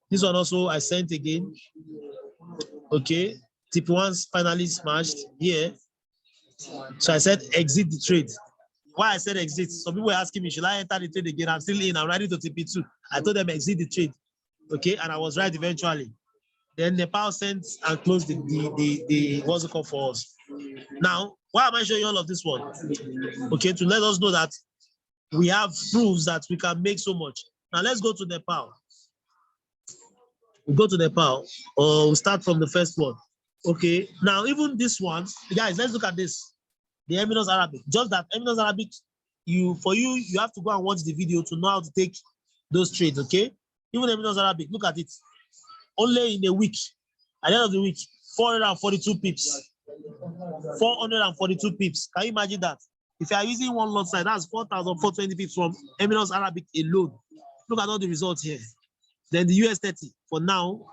This one also I sent again. Okay, TP1 finally smashed here. So I said exit the trade. Why I said exit? Some people were asking me, should I enter the trade again? I'm still in. I'm ready to TP2. I told them exit the trade. Okay, and I was right eventually. Then Nepal sent and closed the what's it called for us. Now, why am I showing you all of this one? Okay, to let us know that we have proofs that we can make so much. Now let's go to Nepal. We go to Nepal, or we start from the first one. Okay, now even this one, guys, let's look at this. The Emirates Arabic. Just that Emirates Arabic, you have to go and watch the video to know how to take those trades. Okay, even Emirates Arabic, look at it. Only in a week, at the end of the week, 442 pips. 442 pips. Can you imagine that? If you are using one lot size, that's 4,420 pips from Emirates Arabic alone. Look at all the results here. Then the US 30 for now,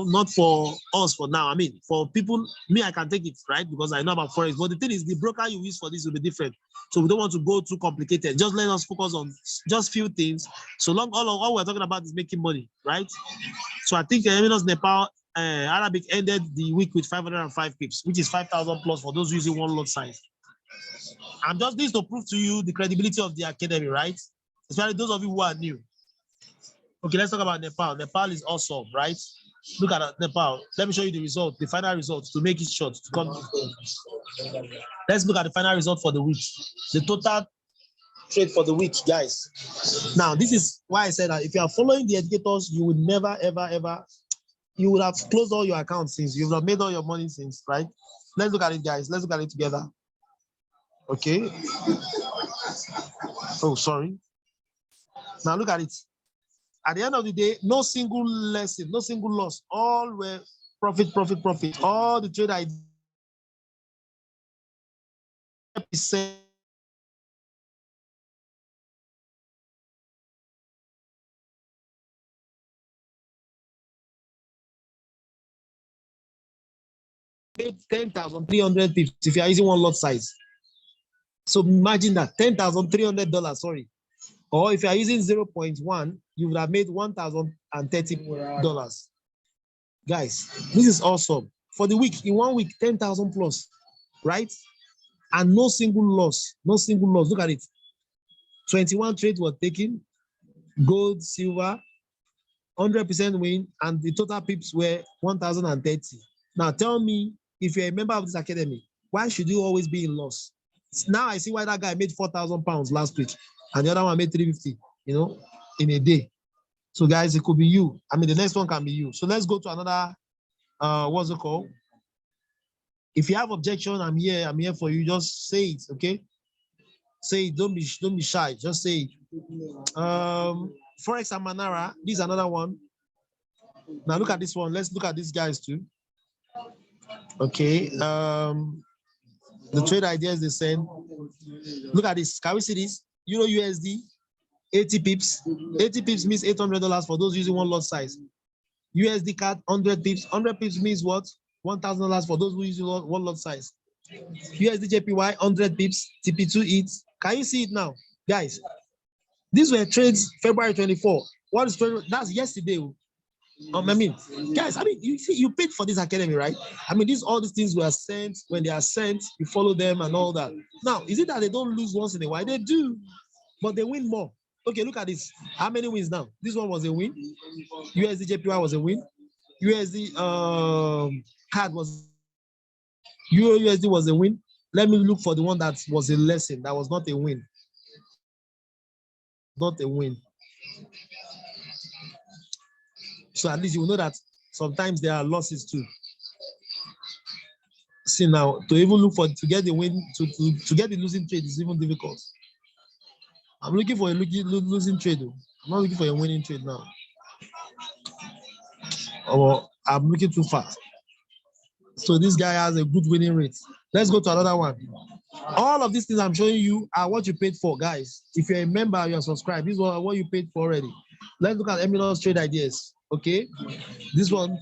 not for us for now. I mean, for people, me, I can take it, right? Because I know about Forex. But the thing is, the broker you use for this will be different. So we don't want to go too complicated. Just let us focus on just few things. So long, all we're talking about is making money, right? So I think Emirates Nepal Arabic ended the week with 505 pips, which is 5,000 plus for those using one lot size. I'm just this to prove to you the credibility of the academy, right? Especially those of you who are new. Okay, let's talk about Nepal. Nepal is awesome, right? Look at Nepal. Let me show you the result, the final result, to make it short. Let's look at the final result for the week. The total trade for the week, guys. Now, this is why I said that if you are following the educators, you will never, ever, ever, you will have closed all your accounts since you have made all your money since, right? Let's look at it, guys. Let's look at it together. Okay. Oh, sorry. Now look at it. At the end of the day, no single lesson, no single loss. All were profit, profit, profit. All the trade I did paid 10,300 pips if you are using one lot size. So imagine that $10,300, sorry. Or if you are using 0.1, you would have made $1,030. Guys, this is awesome. For the week, in 1 week, 10,000 plus, right? And no single loss, no single loss. Look at it. 21 trades were taken, gold, silver, 100% win, and the total pips were 1,030. Now tell me, if you're a member of this academy, why should you always be in loss? Now I see why that guy made 4,000 pounds last week, and the other one made 350, in a day. So guys, it could be you. I mean, the next one can be you. So let's go to another, what's it called? If you have objection, I'm here for you. Just say it, okay? Say it, don't be shy, just say it. Forex and Manara, this is another one. Now look at this one. Let's look at these guys too. Okay. The trade ideas they send. Look at this. Can we see this? Euro USD, 80 pips. 80 pips means $800 for those using one lot size. USD CAD, 100 pips. 100 pips means what? $1,000 for those who use one lot size. USD JPY, 100 pips. TP2 ETH. Can you see it now? Guys, these were trades February 24. What is that's yesterday? I mean, guys, you see, you paid for this academy, right? I mean, all these things were sent. When they are sent, you follow them and all that. Now, is it that they don't lose once in a while? They do, but they win more. Okay, look at this. How many wins now? This one was a win. USD JPY was a win. USD CAD was. Euro USD was a win. Let me look for the one that was a lesson. That was not a win. Not a win. So at least you will know that sometimes there are losses too. See now, to even look to get the win, to get the losing trade is even difficult. I'm looking for a losing trade. I'm not looking for a winning trade now. Or I'm looking too fast. So this guy has a good winning rate. Let's go to another one. All of these things I'm showing you are what you paid for, guys. If you're a member, you're subscribed. This is what you paid for already. Let's look at Emilo's trade ideas. Okay, this one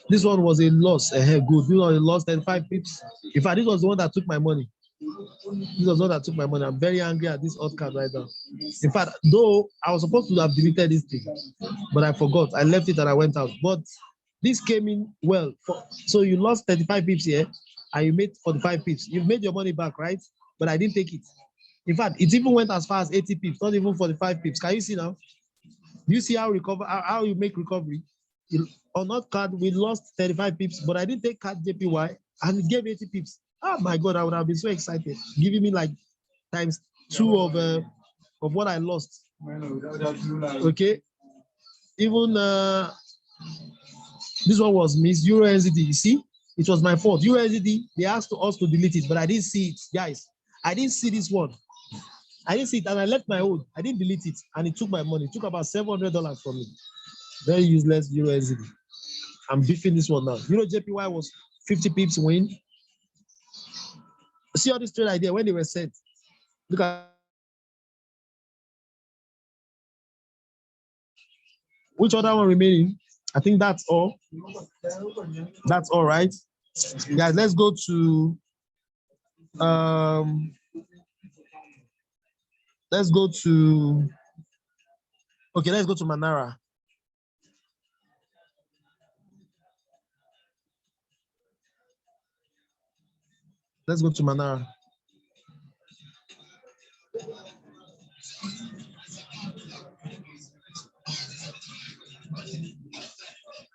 was a loss. Good. This one lost 35 pips. In fact, this was the one that took my money. This was the one that took my money. I'm very angry at this odd card right now. In fact, though I was supposed to have deleted this thing, but I forgot. I left it and I went out. But this came in well. So you lost 35 pips here, and you made 45 pips. You've made your money back, right? But I didn't take it. In fact, it even went as far as 80 pips, not even 45 pips. Can you see now? You see how you make recovery? On not card, we lost 35 pips, but I didn't take card JPY and it gave 80 pips. Oh my God, I would have been so excited, giving me like times 2 of what I lost. Okay, even this one was Miss Euro NZD. You see, it was my fault. Euro NZD, they asked us to delete it, but I didn't see it, guys. I didn't see this one. I didn't see it, and I left my own. I didn't delete it, and it took my money. It took about $700 from me. Very useless Euro NZD. I'm beefing this one now. Euro JPY was 50 pips win. See all this trade idea when they were sent. Look at which other one remaining. I think that's all. That's all right, guys. Let's go to let's go to Manara. Let's go to Manara.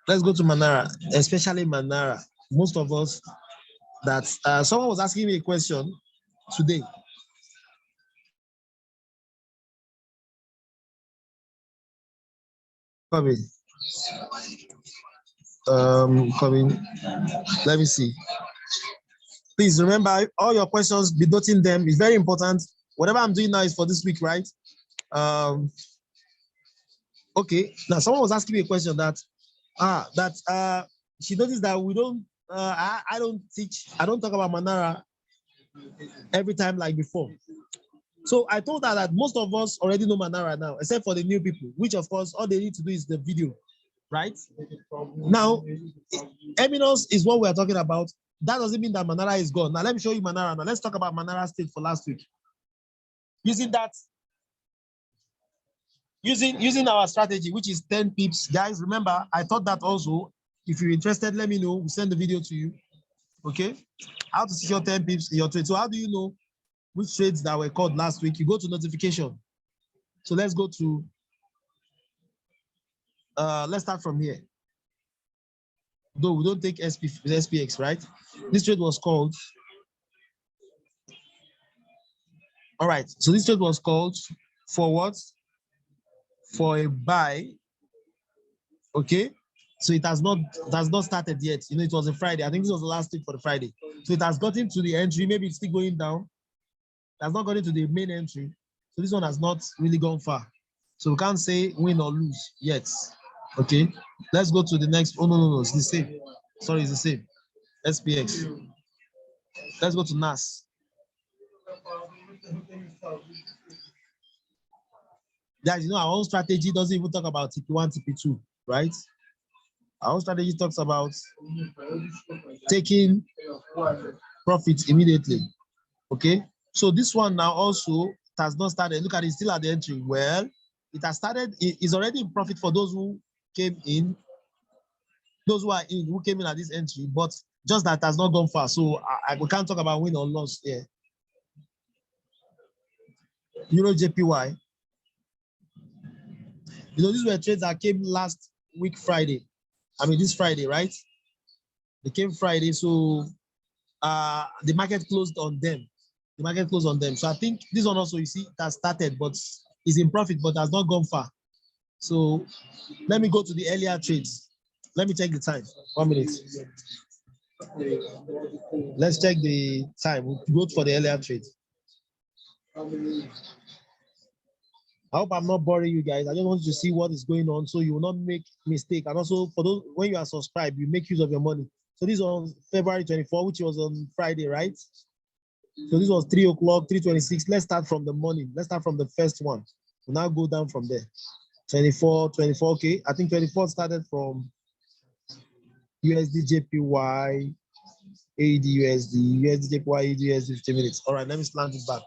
Let's go to Manara, especially Manara. Most of us, someone was asking me a question today. Coming. Let me see. Please remember all your questions, be noting them. It's very important. Whatever I'm doing now is for this week, right? Okay. Now someone was asking me a question that she noticed that we don't I don't talk about Manara every time like before. So I told her that most of us already know Manara now, except for the new people, which of course all they need to do is the video. right? Now, Eminence is what we are talking about. That doesn't mean that Manara is gone. Now, let me show you Manara. Now, let's talk about Manara state for last week. Using our strategy, which is 10 pips. Guys, remember, I thought that also. If you're interested, let me know. We'll send the video to you. Okay? How to secure 10 pips in your trade. So how do you know which trades that were called last week? You go to notification. So let's go to, let's start from here. Though we don't take SPX, right? This trade was called. All right, so this trade was called for what? For a buy. Okay, so it has not started yet. You know, it was a Friday. I think this was the last trade for the Friday. So it has gotten to the entry. Maybe it's still going down. It has not gotten to the main entry. So this one has not really gone far. So we can't say win or lose yet. Okay, let's go to the next. Oh, no, it's the same. Sorry, it's the same. SPX. Let's go to NAS. Guys, you know, our own strategy doesn't even talk about TP1, TP2, right? Our own strategy talks about taking profits immediately. Okay, so this one now also has not started. Look at it, still at the entry. Well, it has started, it is already in profit for those who came in, those who are in, who came in at this entry, but just that has not gone far. So we can't talk about win or loss here. Euro JPY. You know, these were trades that came last week Friday. I mean, this Friday, right? They came Friday, so the market closed on them. The market closed on them. So I think this one also, you see, it has started, but is in profit, but has not gone far. So let me go to the earlier trades. Let me check the time. 1 minute. Let's check the time. We'll go for the earlier trades. I hope I'm not boring you guys. I just want you to see what is going on so you will not make mistake. And also for those, when you are subscribed, you make use of your money. So this was February 24, which was on Friday, right? So this was 3 o'clock, 3:26. Let's start from the morning. Let's start from the first one. We'll now go down from there. 24, okay. I think 24 started from USD JPY, AD USD, USD JPY, AD USD 50 minutes. All right, let me slant it back.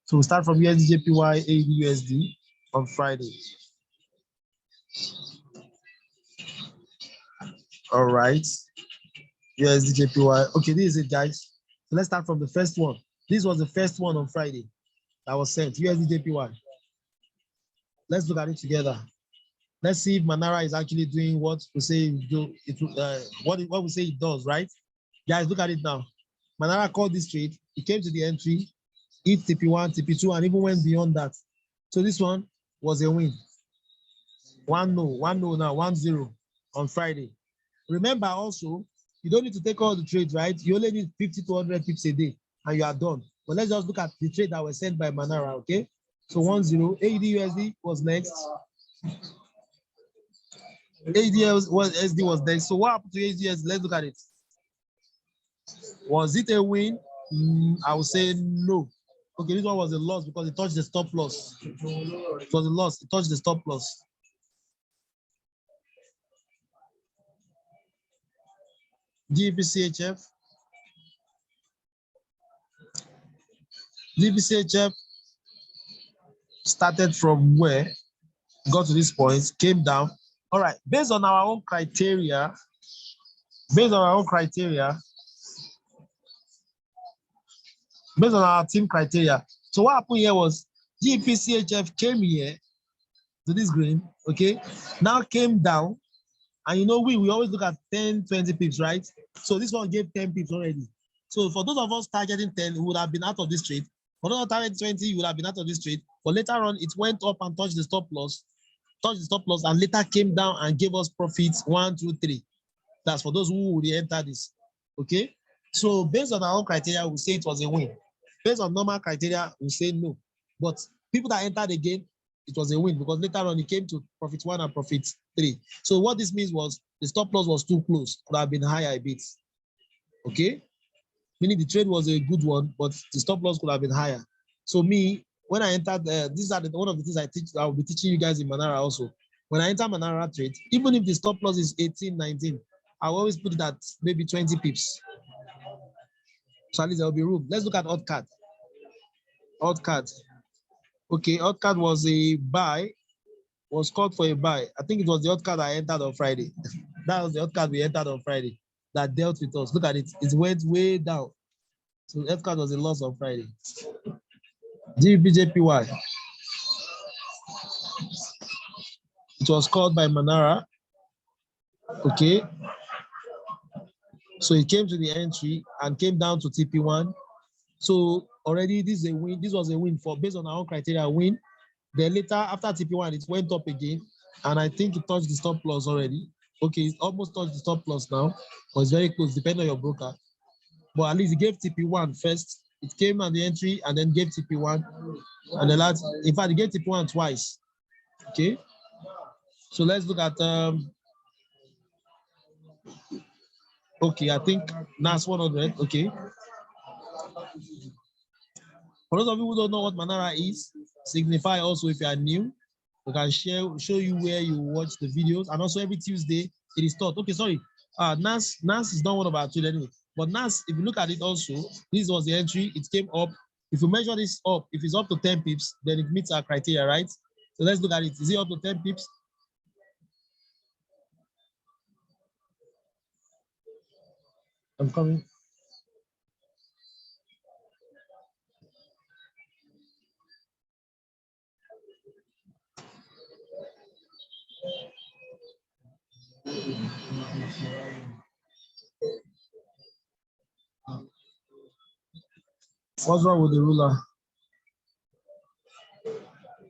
So we start from USD JPY, AD USD on Friday. All right, USD JPY. Okay, this is it, guys. So let's start from the first one. This was the first one on Friday that was sent, USD JPY. Let's look at it together. Let's see if Manara is actually doing what we say it do. What we say it does, right? Guys, look at it now. Manara called this trade. He came to the entry, hit TP1, TP2, and even went beyond that. So this one was a win. 1-0 now, 1-0 on Friday. Remember also, you don't need to take all the trades, right? You only need 50 to 100 pips a day, and you are done. But let's just look at the trade that was sent by Manara, okay? So 1-0, AD USD was next. ADSD was next. So what happened to ADS? Let's look at it. Was it a win? I would say no. Okay, this one was a loss because it touched the stop loss. It was a loss. It touched the stop loss. GBCHF. GBCHF started from where? Got to this point, came down. All right, based on our own criteria, based on our team criteria. So what happened here was GPCHF came here to this green, okay? Now came down, and you know we always look at 10, 20 pips, right? So this one gave 10 pips already. So for those of us targeting 10, we would have been out of this trade. For those targeting 20, you would have been out of this trade. But later on, it went up and touched the stop loss, and later came down and gave us profits 1, 2, 3. That's for those who would enter this. Okay. So based on our own criteria, we say it was a win. Based on normal criteria, we say no. But people that entered the game, it was a win because later on it came to profit 1 and profit 3. So what this means was the stop loss was too close, could have been higher a bit. Okay. Meaning the trade was a good one, but the stop loss could have been higher. So me, when I entered, these are one of the things I teach. I will be teaching you guys in Manara also. when I enter Manara trade, even if the stop loss is 18, 19, I always put it at maybe 20 pips. So at least there will be room. Let's look at odd card. Odd card. Okay, odd card was a buy, was called for a buy. I think it was the odd card I entered on Friday. That was the odd card we entered on Friday that dealt with us. Look at it, it went way down. So the odd card was a loss on Friday. GBJPY. It was called by Manara. Okay. So it came to the entry and came down to TP1. So already this is a win. This was a win for based on our own criteria win. Then later after TP1, it went up again. And I think it touched the stop loss already. Okay, it almost touched the stop loss now. But it's very close, depending on your broker. But at least it gave TP1 first. It came at the entry and then gave TP1. And the last, in fact, it gave TP1 twice. Okay. So let's look at okay, I think NAS 100. Okay. For those of you who don't know what Manara is, Signify also if you are new, we can show you where you watch the videos, and also every Tuesday it is taught. Okay, sorry. NAS is not one of our children anyway. But NAS, if you look at it also, this was the entry, it came up. If you measure this up, if it's up to 10 pips, then it meets our criteria, right? So let's look at it. Is it up to 10 pips? I'm coming. What's wrong with the ruler?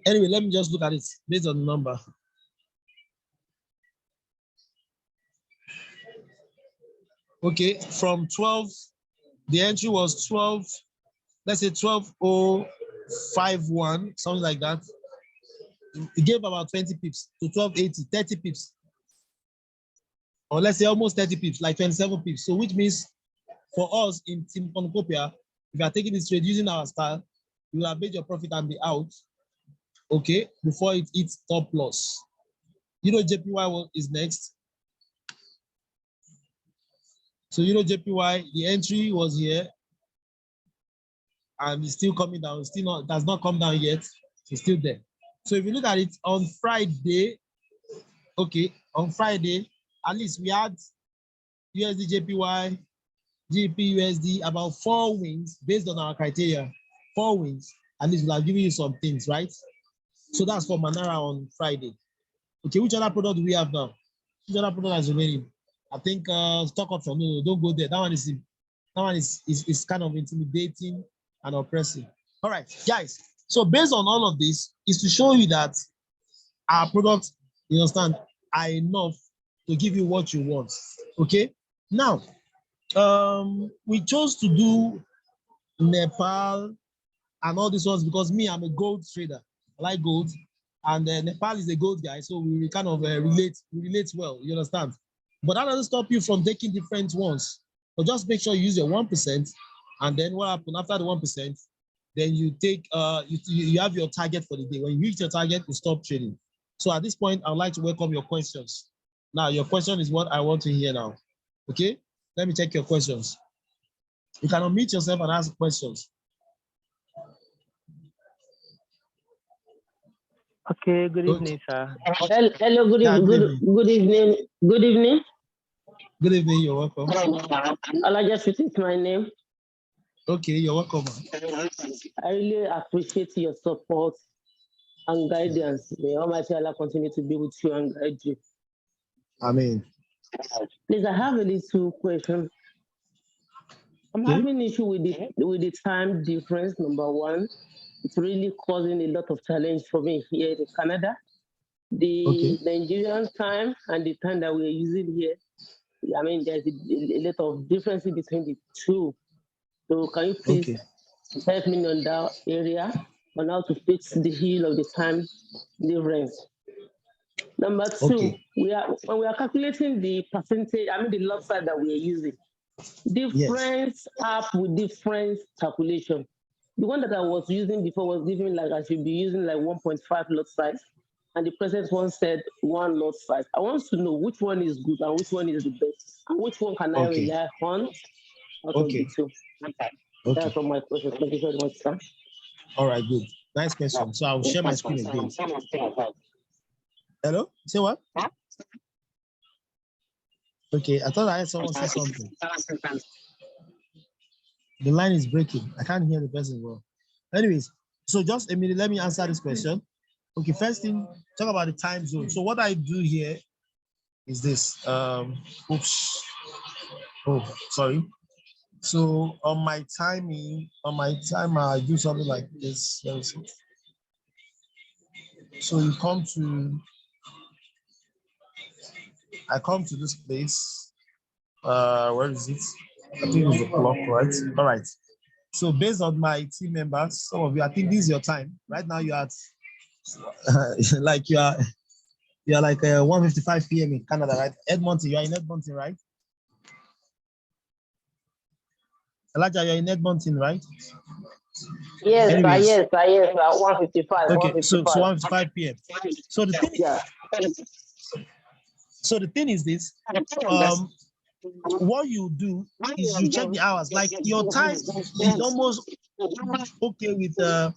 Anyway, let me just look at it based on the number. Okay, from 12, the entry was 12, let's say 12,051, something like that. It gave about 20 pips to 1280, 30 pips. Or let's say almost 30 pips, like 27 pips. So which means for us in Team Cornucopia, if you are taking this trade using our style, you will have made your profit and be out, okay, before it hits top loss. You know JPY is next. So you know JPY, the entry was here, and it's still coming down. Still not, does not come down yet. It's still there. So if you look at it on Friday, okay, on Friday, at least we had USD JPY, GP USD, about 4 wins based on our criteria. 4 wins. At least we'll have given you some things, right? So that's for Manara on Friday. Okay, which other product do we have now? Which other product is remaining? I think stock option. No, don't go there. That one is kind of intimidating and oppressive. All right, guys. So based on all of this, is to show you that our products, you understand, are enough to give you what you want. Okay. Now, we chose to do Nepal and all these ones because me, I'm a gold trader. I like gold, and Nepal is a gold guy, so we kind of relate well. You understand? But that doesn't stop you from taking different ones. But just make sure you use your 1%, and then what happens after the 1%? Then you take you have your target for the day. When you reach your target, you stop trading. So at this point, I would like to welcome your questions. Now, your question is what I want to hear now. Okay, let me check your questions. You can unmute yourself and ask questions. Okay, good evening, sir. Hello, good evening. Good evening. Good evening, you're welcome. I'll just repeat my name. Okay, you're welcome. I really appreciate your support and guidance. May Almighty Allah continue to be with you and guide you. Amen. Please, I have a little question. I'm having issue with the time difference, number one. It's really causing a lot of challenge for me here in Canada. The Nigerian time and the time that we're using here, I mean, there's a lot of difference between the two. So can you please help me on that area on how to fix the heel of the time difference? Number two, when we are calculating the percentage, I mean the lot size that we are using, different app with different calculation. The one that I was using before was giving like I should be using like 1.5 lot size. and the president one said 105. I want to know which one is good and which one is the best, and which one can I Okay. rely on out of Okay. the two. Okay. That's all my question. Thank you very much, sir. All right, good. Nice question. So I'll share my screen again. Hello? Say what? Okay, I thought I heard someone say something. The line is breaking. I can't hear the person well. Anyways, so just a minute, let me answer this question. Okay, first thing, talk about the time zone. So what I do here is this. Oops. Oh, sorry. So on my timer, I do something like this. Let me see. So I come to this place. Where is it? I think it's the clock, right? All right. So based on my team members, some of you, I think this is your time. Right now, you're at like you're like 1:55 p.m. in Canada, right? Edmonton, you are in Edmonton, right? Elijah, you're in Edmonton, right? Yes, sir. Anyways. Yes, sir. Yes, sir. 155. Okay, so 155. 1:55 p.m. So the thing, Yeah. so the thing is this. What you do is you check the hours. Like your time is almost okay with the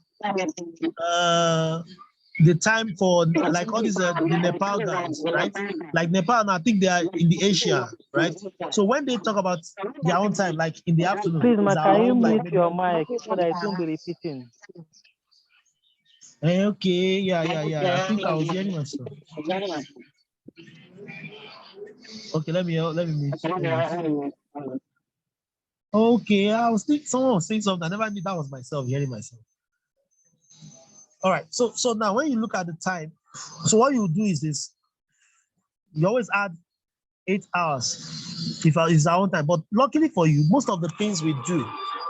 time for like all these the Nepal guys, right? Like Nepal, and I think they are in the Asia, right? So when they talk about their own time, like in the afternoon, Please, it's ma, can you around like mute your mic so that it won't be repeating? okay, yeah. I think I was hearing myself. Okay, let me mute. Okay, I was thinking someone was saying something. I never knew that was myself hearing myself. All right, so now when you look at the time, so what you do is this: you always add 8 hours if it's our own time. But luckily for you, most of the things we do.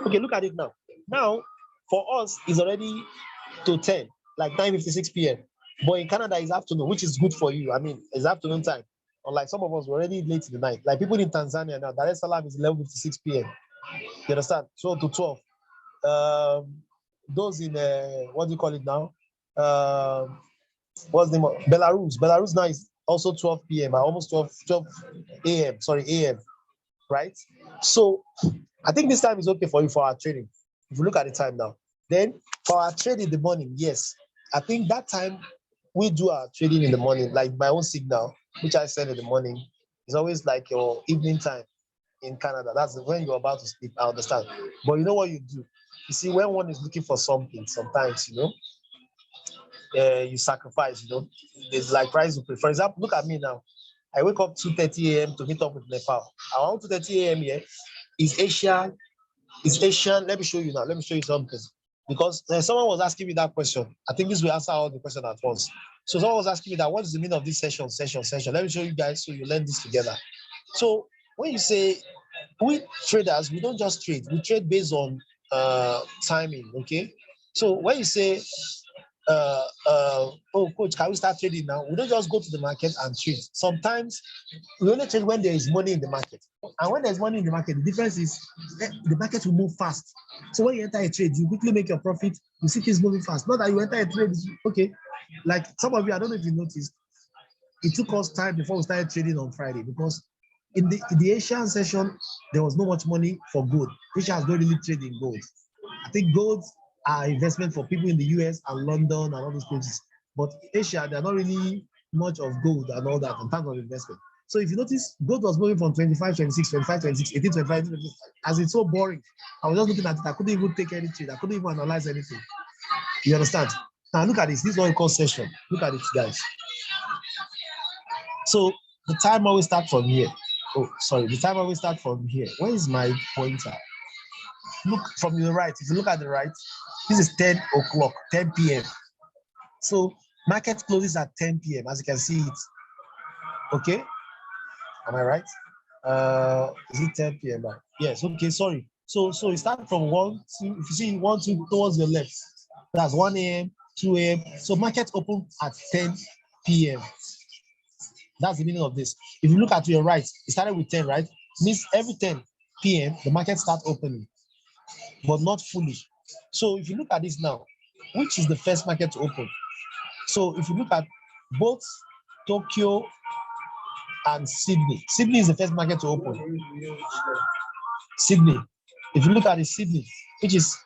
Okay, look at it now. Now, for us, it's already to 10, like 9:56 p.m. But in Canada, it's afternoon, which is good for you. I mean, it's afternoon time. Unlike some of us, we're already late in the night. Like people in Tanzania now, Dar es Salaam is 11:56 p.m. You understand? 12 to 12. Those in what do you call it now? What's the name of Belarus? Belarus now is also 12 p.m. Almost 12 a.m. Sorry, a.m. Right? So I think this time is okay for you for our trading. If you look at the time now, then for our trade in the morning, yes, I think that time we do our trading in the morning, like my own signal, which I send in the morning, is always like your evening time in Canada. That's when you're about to sleep. I understand. But you know what you do? You see, when one is looking for something, sometimes, you sacrifice, there's like price to pay. For example, look at me now. I wake up 2:30 a.m. to meet up with Nepal. Around 2:30 a.m. here is Asian. Let me show you now. Let me show you something. Because someone was asking me that question. I think this will answer all the questions at once. So someone was asking me that, what is the meaning of this session? Let me show you guys so you learn this together. So when you say, we traders, we don't just trade. We trade based on timing, okay? So when you say, oh, coach, can we start trading now? We don't just go to the market and trade. Sometimes we only trade when there is money in the market. And when there's money in the market, the difference is the market will move fast. So when you enter a trade, you quickly make your profit. You see things moving fast. Not that you enter a trade, okay. Like some of you, I don't know if you noticed, it took us time before we started trading on Friday because in the Asian session, there was not much money for gold. Asia has not really traded in gold. I think gold are investment for people in the US and London and all those places. But Asia, they're not really much of gold and all that in terms of investment. So if you notice, gold was moving from 25, 26, 25, 26, 18, 25, 26. As it's so boring, I was just looking at it. I couldn't even take any trade. I couldn't even analyze anything. You understand? Now look at this. This is what we call session. Look at it, guys. So the time always starts from here. Oh, sorry. The time always starts from here. Where is my pointer? Look from the right. If you look at the right, this is 10 o'clock, 10 p.m. So market closes at 10 p.m. as you can see it. Okay. Am I right? Is it 10 p.m. now? Yes, okay, sorry. So you start from 1, 2, if you see 1, 2 towards your left, that's 1 a.m., 2 a.m. So market open at 10 p.m. That's the meaning of this. If you look at your right, it started with 10, right? Means every 10 p.m. the market starts opening, but not fully. So if you look at this now, which is the first market to open? So if you look at both Tokyo and Sydney. Sydney is the first market to open. Sydney. If you look at Sydney, which is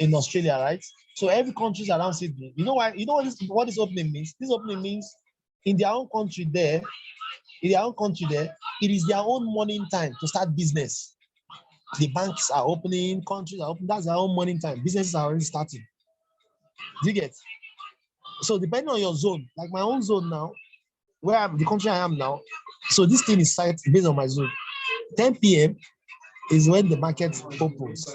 in Australia, right? So every country is around Sydney. You know why? You know what this opening means? This opening means in their own country there, it is their own morning time to start business. The banks are opening, countries are open. That's their own morning time. Businesses are already starting. Do you get? So depending on your zone, like my own zone now, the country I am now, so this thing is set based on my zone. 10 p.m. is when the market opens.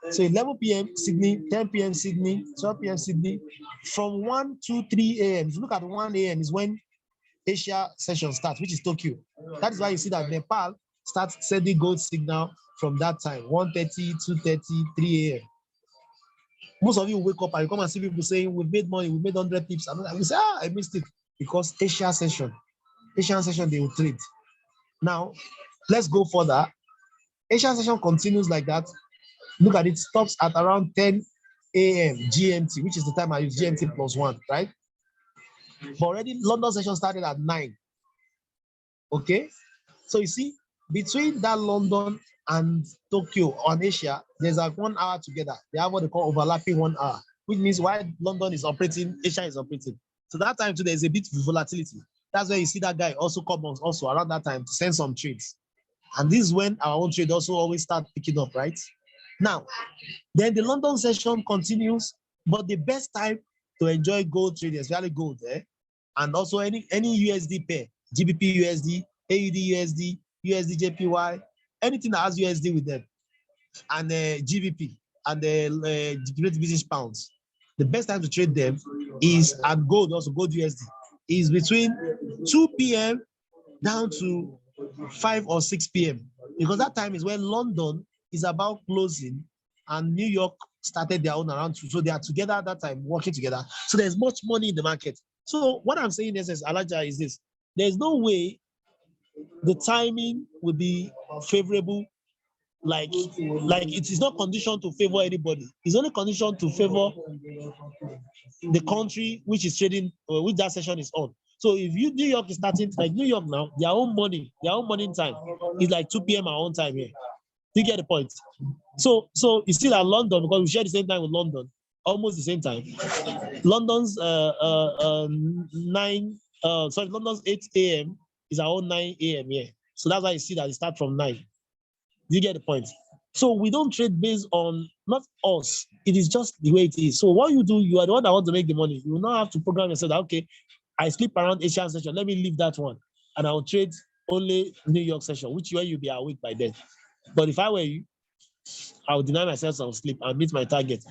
So 11 p.m. Sydney, 10 p.m. Sydney, 12 p.m. Sydney. From 1 to 3 a.m. If you look at 1 a.m. is when Asia session starts, which is Tokyo. That is why you see that Nepal starts sending gold signal from that time, 1:30, 2:30, 3 a.m. Most of you wake up and you come and see people saying, we've made money, we made 100 pips. And you say, I missed it. Because Asian session, they will trade. Now, let's go further. Asian session continues like that. Look at it, stops at around 10 a.m. GMT, which is the time I use GMT +1, right? But already London session started at 9. Okay? So you see, between that London and Tokyo on Asia, there's like 1 hour together. They have what they call overlapping 1 hour, which means while London is operating, Asia is operating. So that time too, there's a bit of volatility. That's where you see that guy also come also around that time to send some trades. And this is when our own trade also always start picking up, right? Now, then the London session continues, but the best time to enjoy gold trading, especially gold, and also any USD pair, GBP USD, AUD USD, USD JPY, anything that has USD with them, and GBP and the Great British pounds. The best time to trade them is at gold, also gold USD, is between 2 p.m. down to 5 or 6 p.m. because that time is when London is about closing and New York started their own around 2. So they are together at that time, working together. So there's much money in the market. So what I'm saying is, Elijah, is this. There's no way the timing will be favorable. Like it is not conditioned to favor anybody. It's only conditioned to favor the country which is trading, which that session is on. So if New York is starting, like New York now, their own morning time is like 2 p.m. our own time here. You get the point? So you see that London, because we share the same time with London, almost the same time. London's London's 8 a.m. is our own 9 a.m. here. So that's why you see that it starts from 9. You get the point? So we don't trade based on, not us, it is just the way it is. So what you do, you are the one that wants to make the money. You will not have to program yourself that, okay, I sleep around Asian session, let me leave that one, and I'll trade only New York session, which way you'll be awake by then. But if I were you, I would deny myself some sleep and meet my target.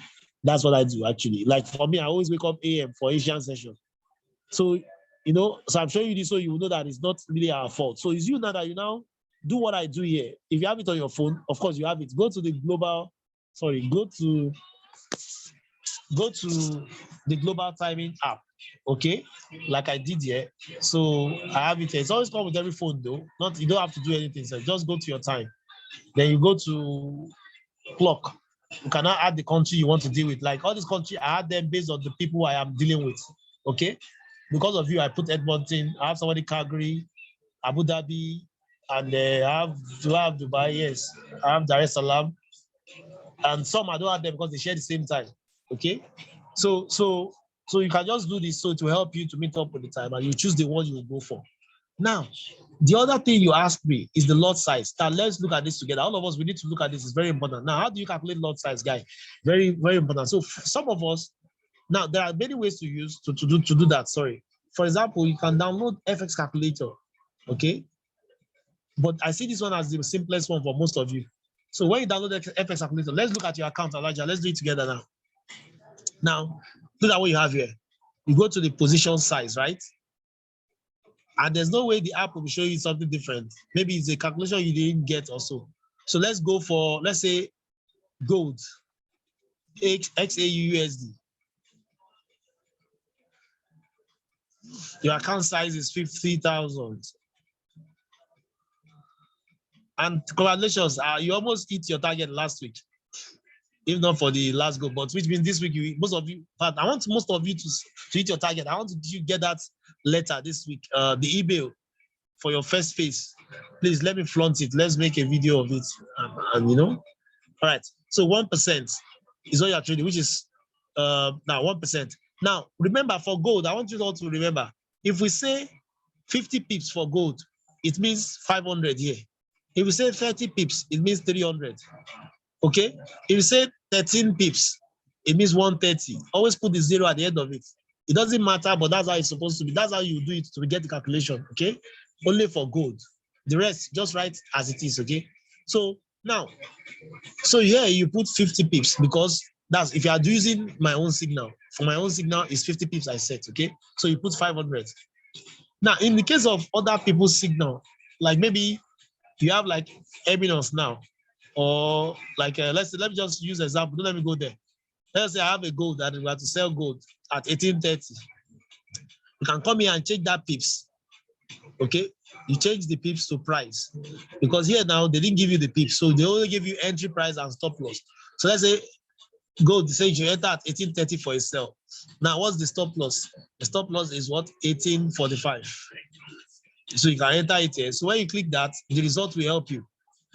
That's what I do, actually. Like for me, I always wake up AM for Asian session. So, so I'm showing you this so you will know that it's not really our fault. So it's you now that you now do what I do here. If you have it on your phone, of course you have it. Go to the global timing app, okay? Like I did here. So I have it here. It's always come with every phone though. You don't have to do anything. So just go to your time. Then you go to clock. You cannot add the country you want to deal with. Like all these countries, I add them based on the people I am dealing with, okay? Because of you, I put Edmonton. I have somebody Calgary, Abu Dhabi, and I have Dubai, yes. I have Dar es Salaam. And some I don't have them because they share the same time. Okay. So you can just do this so to help you to meet up with the time and you choose the one you will go for. Now, the other thing you asked me is the lot size. Now let's look at this together. All of us, we need to look at this. It's very important. Now, how do you calculate lot size, guy? Very, very important. So some of us, now there are many ways to use to do that. Sorry. For example, you can download FX calculator. Okay. But I see this one as the simplest one for most of you. So when you download the FX calculator, let's look at your account, Elijah. Let's do it together now. Now, look at what you have here. You go to the position size, right? And there's no way the app will show you something different. Maybe it's a calculation you didn't get also. So let's go for, let's say, gold, XAUUSD. Your account size is 50,000. And congratulations, you almost hit your target last week, if not for the last goal. But which means this week, most of you, but I want most of you to hit your target. I want you to get that later this week, the email for your first phase. Please let me flaunt it. Let's make a video of it. And you know, all right. So 1% is all you're trading, which is now 1%. Now, remember for gold, I want you all to remember, if we say 50 pips for gold, it means 500 here. If we say 30 pips, it means 300. Okay? If you say 13 pips, it means 130. Always put the zero at the end of it. It doesn't matter, but that's how it's supposed to be. That's how you do it to get the calculation, okay? Only for gold. The rest, just write as it is, okay? So now, so here you put 50 pips because that's if you are using my own signal. For my own signal, it's 50 pips I set, okay? So you put 500. Now, in the case of other people's signal, like maybe you have like Eminos now, or like let me just use example. Don't let me go there. Let's say I have a gold that we have to sell gold at 1830. You can come here and change that pips. Okay, you change the pips to price because here now they didn't give you the pips, so they only give you entry price and stop loss. So let's say gold says you enter at 1830 for a sell. Now, what's the stop loss? The stop loss is what? 1845. So you can enter it here. So when you click that, the result will help you.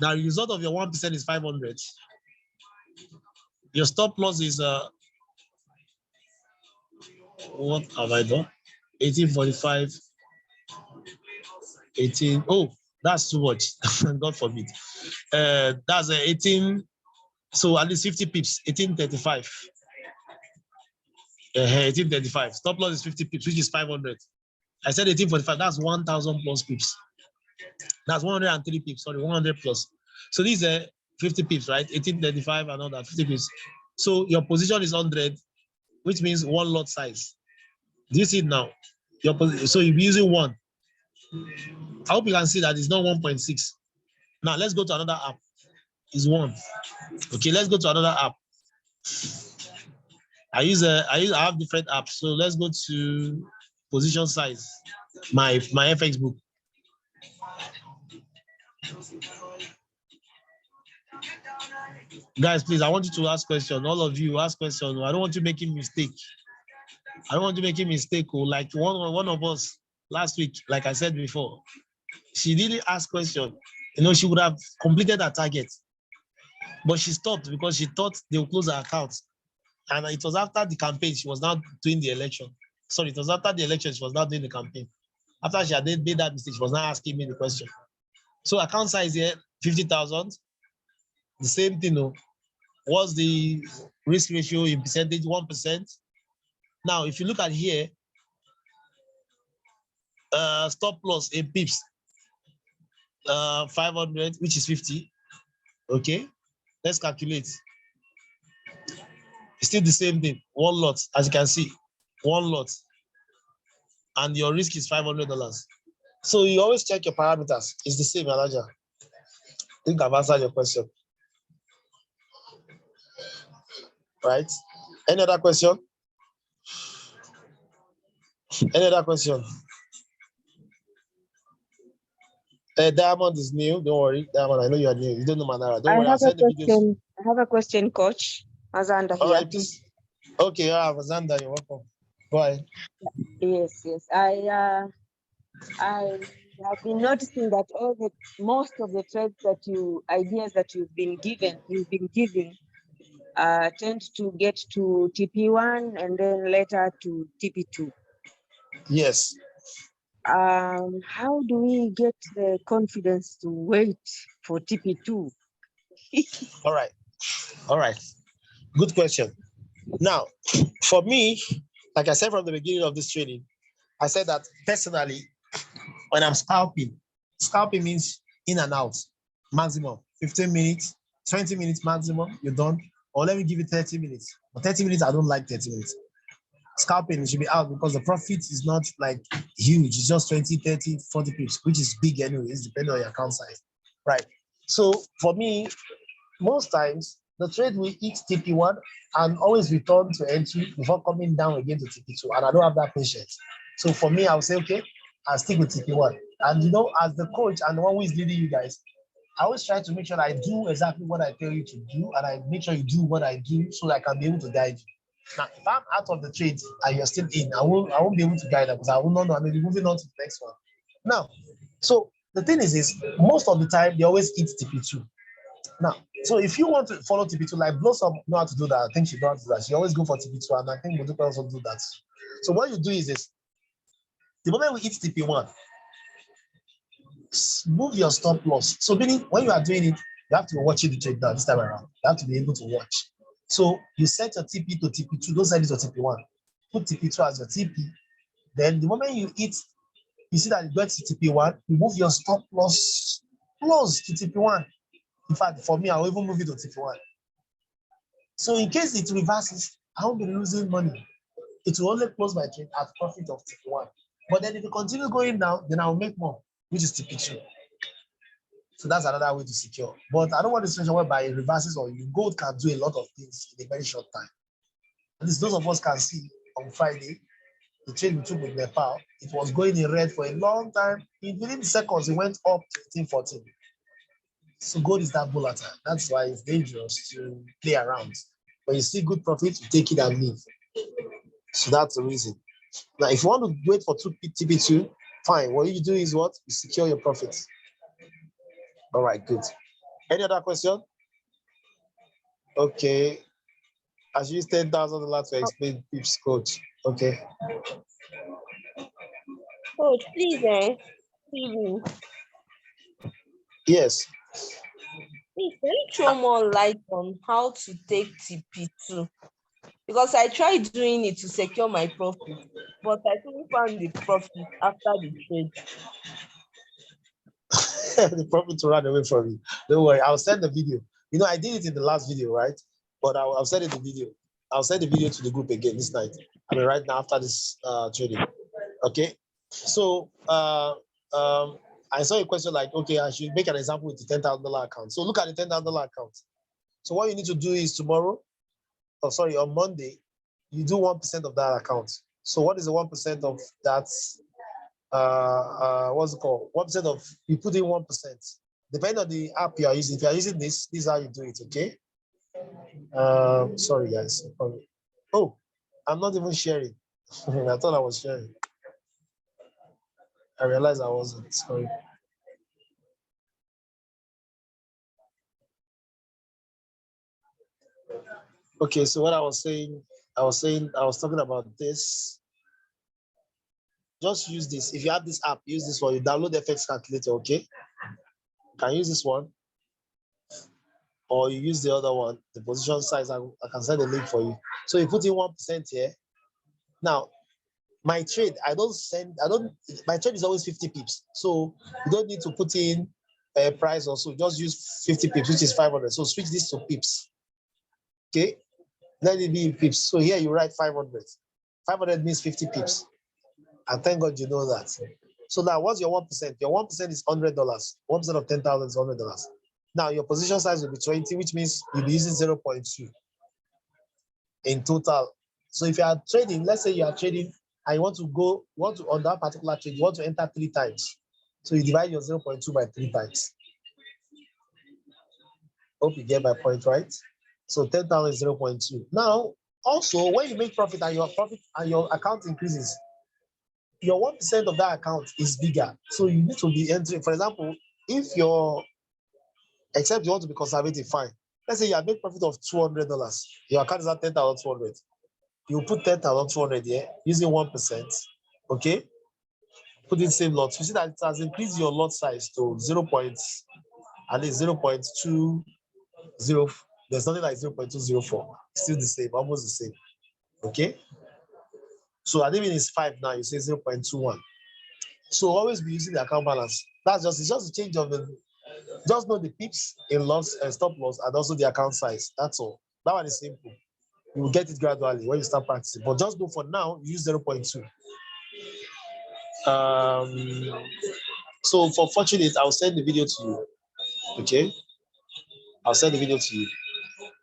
Now, the result of your 1% is 500. Your stop loss is what have I done? 1845. 18. Oh, that's too much. God forbid. That's 18. So at least 50 pips. 1835. 1835. Stop loss is 50 pips, which is 500. I said 1845. That's 1,000 plus pips. That's 103 pips. Sorry, 100 plus. So these are 50 pips, right? 1835 and all that. 50 pips. So your position is 100, which means one lot size. Do you see it now? So you'll be using one. I hope you can see that it's not 1.6. Now let's go to another app. It's one. Okay, let's go to another app. I have different apps. So let's go to position size. My FX book. Guys, please, I want you to ask questions. All of you ask questions. I don't want you making mistake. I don't want you making mistake. Like one of us last week, like I said before, she didn't ask question. You know, she would have completed her target, but she stopped because she thought they would close her account. And it was after the campaign she was now doing the election. Sorry, it was after the election she was now doing the campaign. After she had made that mistake, she was now asking me the question. So account size here, 50,000. The same thing, no. What's the risk ratio in percentage? 1%. Now, if you look at here, stop loss in pips, 500, which is 50. Okay, let's calculate. It's still the same thing. One lot, as you can see, one lot, and your risk is $500. So you always check your parameters. It's the same, Elijah. I think I've answered your question. Right? Any other question? Any other question? Diamond is new. Don't worry, Diamond. I know you are new. You don't know Manara. Don't worry. I'll send the videos. I have a question, Coach. Azanda All here. right, please. Okay, Azanda, you're welcome. Go ahead. Yes. I have been noticing that most of the trades ideas that you've been giving, tend to get to TP1 and then later to TP2. Yes. How do we get the confidence to wait for TP2? All right. Good question. Now, for me, like I said from the beginning of this training, I said that personally, when I'm scalping means in and out, maximum 15 minutes, 20 minutes maximum, you're done. Or let me give you 30 minutes. But 30 minutes, I don't like 30 minutes. Scalping should be out because the profit is not like huge. It's just 20, 30, 40 pips, which is big anyways, depending on your account size. Right. So for me, most times the trade will eat TP1 and always return to entry before coming down again to TP2. And I don't have that patience. So for me, I would say, okay, I'll stick with TP1. And you know, as the coach and the one who is leading you guys, I always try to make sure that I do exactly what I tell you to do, and I make sure you do what I do so that I can be able to guide you. Now, if I'm out of the trade and you're still in, I won't be able to guide them because I will not know. I may be moving on to the next one. Now, so the thing is most of the time they always eat TP2. Now, so if you want to follow TP2, like Blossom know how to do that. I think she knows how to do that. She always go for TP2, and I think Modupe also do that. So what you do is this: the moment we hit TP1, move your stop loss. So meaning when you are doing it, you have to watch the trade now this time around. You have to be able to watch. So you set your TP to TP2, don't set it to TP1. Put TP2 as your TP. Then the moment you hit, you see that you get to TP1, you move your stop loss close to TP1. In fact, for me, I'll even move it to TP1. So in case it reverses, I won't be losing money. It will only close my trade at profit of TP1. But then if it continue going down, then I'll make more, which is TP2. So that's another way to secure. But I don't want a situation whereby it reverses or you. Gold can do a lot of things in a very short time. At least those of us can see on Friday, the trade we took with Nepal, it was going in red for a long time. Within seconds, it went up to 1814. So gold is that volatile. That's why it's dangerous to play around. When you see good profit, you take it and leave. So that's the reason. Now, if you want to wait for TP2, fine. What you do is what? You secure your profits. All right, good. Any other question? Okay. As you used $10,000 to explain Pips coach. Okay. Coach, please, Yes. please, can you throw more light on how to take TP2? Because I tried doing it to secure my profit, but I couldn't find the profit after the trade. The profit to run away from you. Don't worry, I'll send the video. You know, I did it in the last video, right? But I'll send it the video. I'll send the video to the group again this night. I mean, right now after this trading. Okay. So I saw a question like, okay, I should make an example with the $10,000 account. So look at the $10,000 account. So what you need to do is tomorrow, on Monday, you do 1% of that account. So what is the 1% of that? What's it called? 1% of, you put in 1%. Depending on the app you are using. If you are using this is how you do it, okay? Sorry guys. Oh, I'm not even sharing. I thought I was sharing. I realized I wasn't, sorry. Okay, so what I was talking about this. Just use this. If you have this app, use this one. You download the FX calculator, okay? You can use this one. Or you use the other one, the position size. I can send a link for you. So you put in 1% here. Now, my trade, my trade is always 50 pips. So you don't need to put in a price or so. Just use 50 pips, which is 500. So switch this to pips. Okay? Let it be in pips. So here you write 500. 500 means 50 pips. And thank God you know that. So now what's your 1%? Your 1% is $100. 1% of 10,000 is $100. Now your position size will be 20, which means you'll be using 0.2 in total. So if you are trading, let's say you are trading and you want to on that particular trade, you want to enter 3 times. So you divide your 0.2 by 3 times. Hope you get my point, right? So 10,000 is 0.2. Now, also when you make profit and your account increases, your 1% of that account is bigger. So you need to be entering, for example, except you want to be conservative, fine. Let's say you have made profit of $200. Your account is at 10,200. You put 10,200 here using 1%. Okay. Put in same lot. You see that it has increased your lot size to 0.20. There's nothing like 0.204. Still the same, almost the same. Okay. So admin is 5 now. You say 0.21. So always be using the account balance. It's just a change of just know the pips in loss and stop loss and also the account size. That's all. That one is simple. You will get it gradually when you start practicing. But just know for now, use 0.2. So for fortunate, I'll send the video to you. Okay? I'll send the video to you.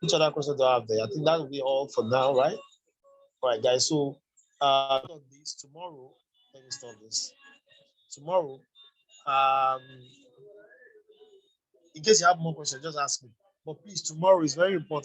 Which other questions do I have there? I think that will be all for now, right? All right, guys. So this tomorrow, let me stop this. Tomorrow, in case you have more questions, just ask me. But please, tomorrow is very important.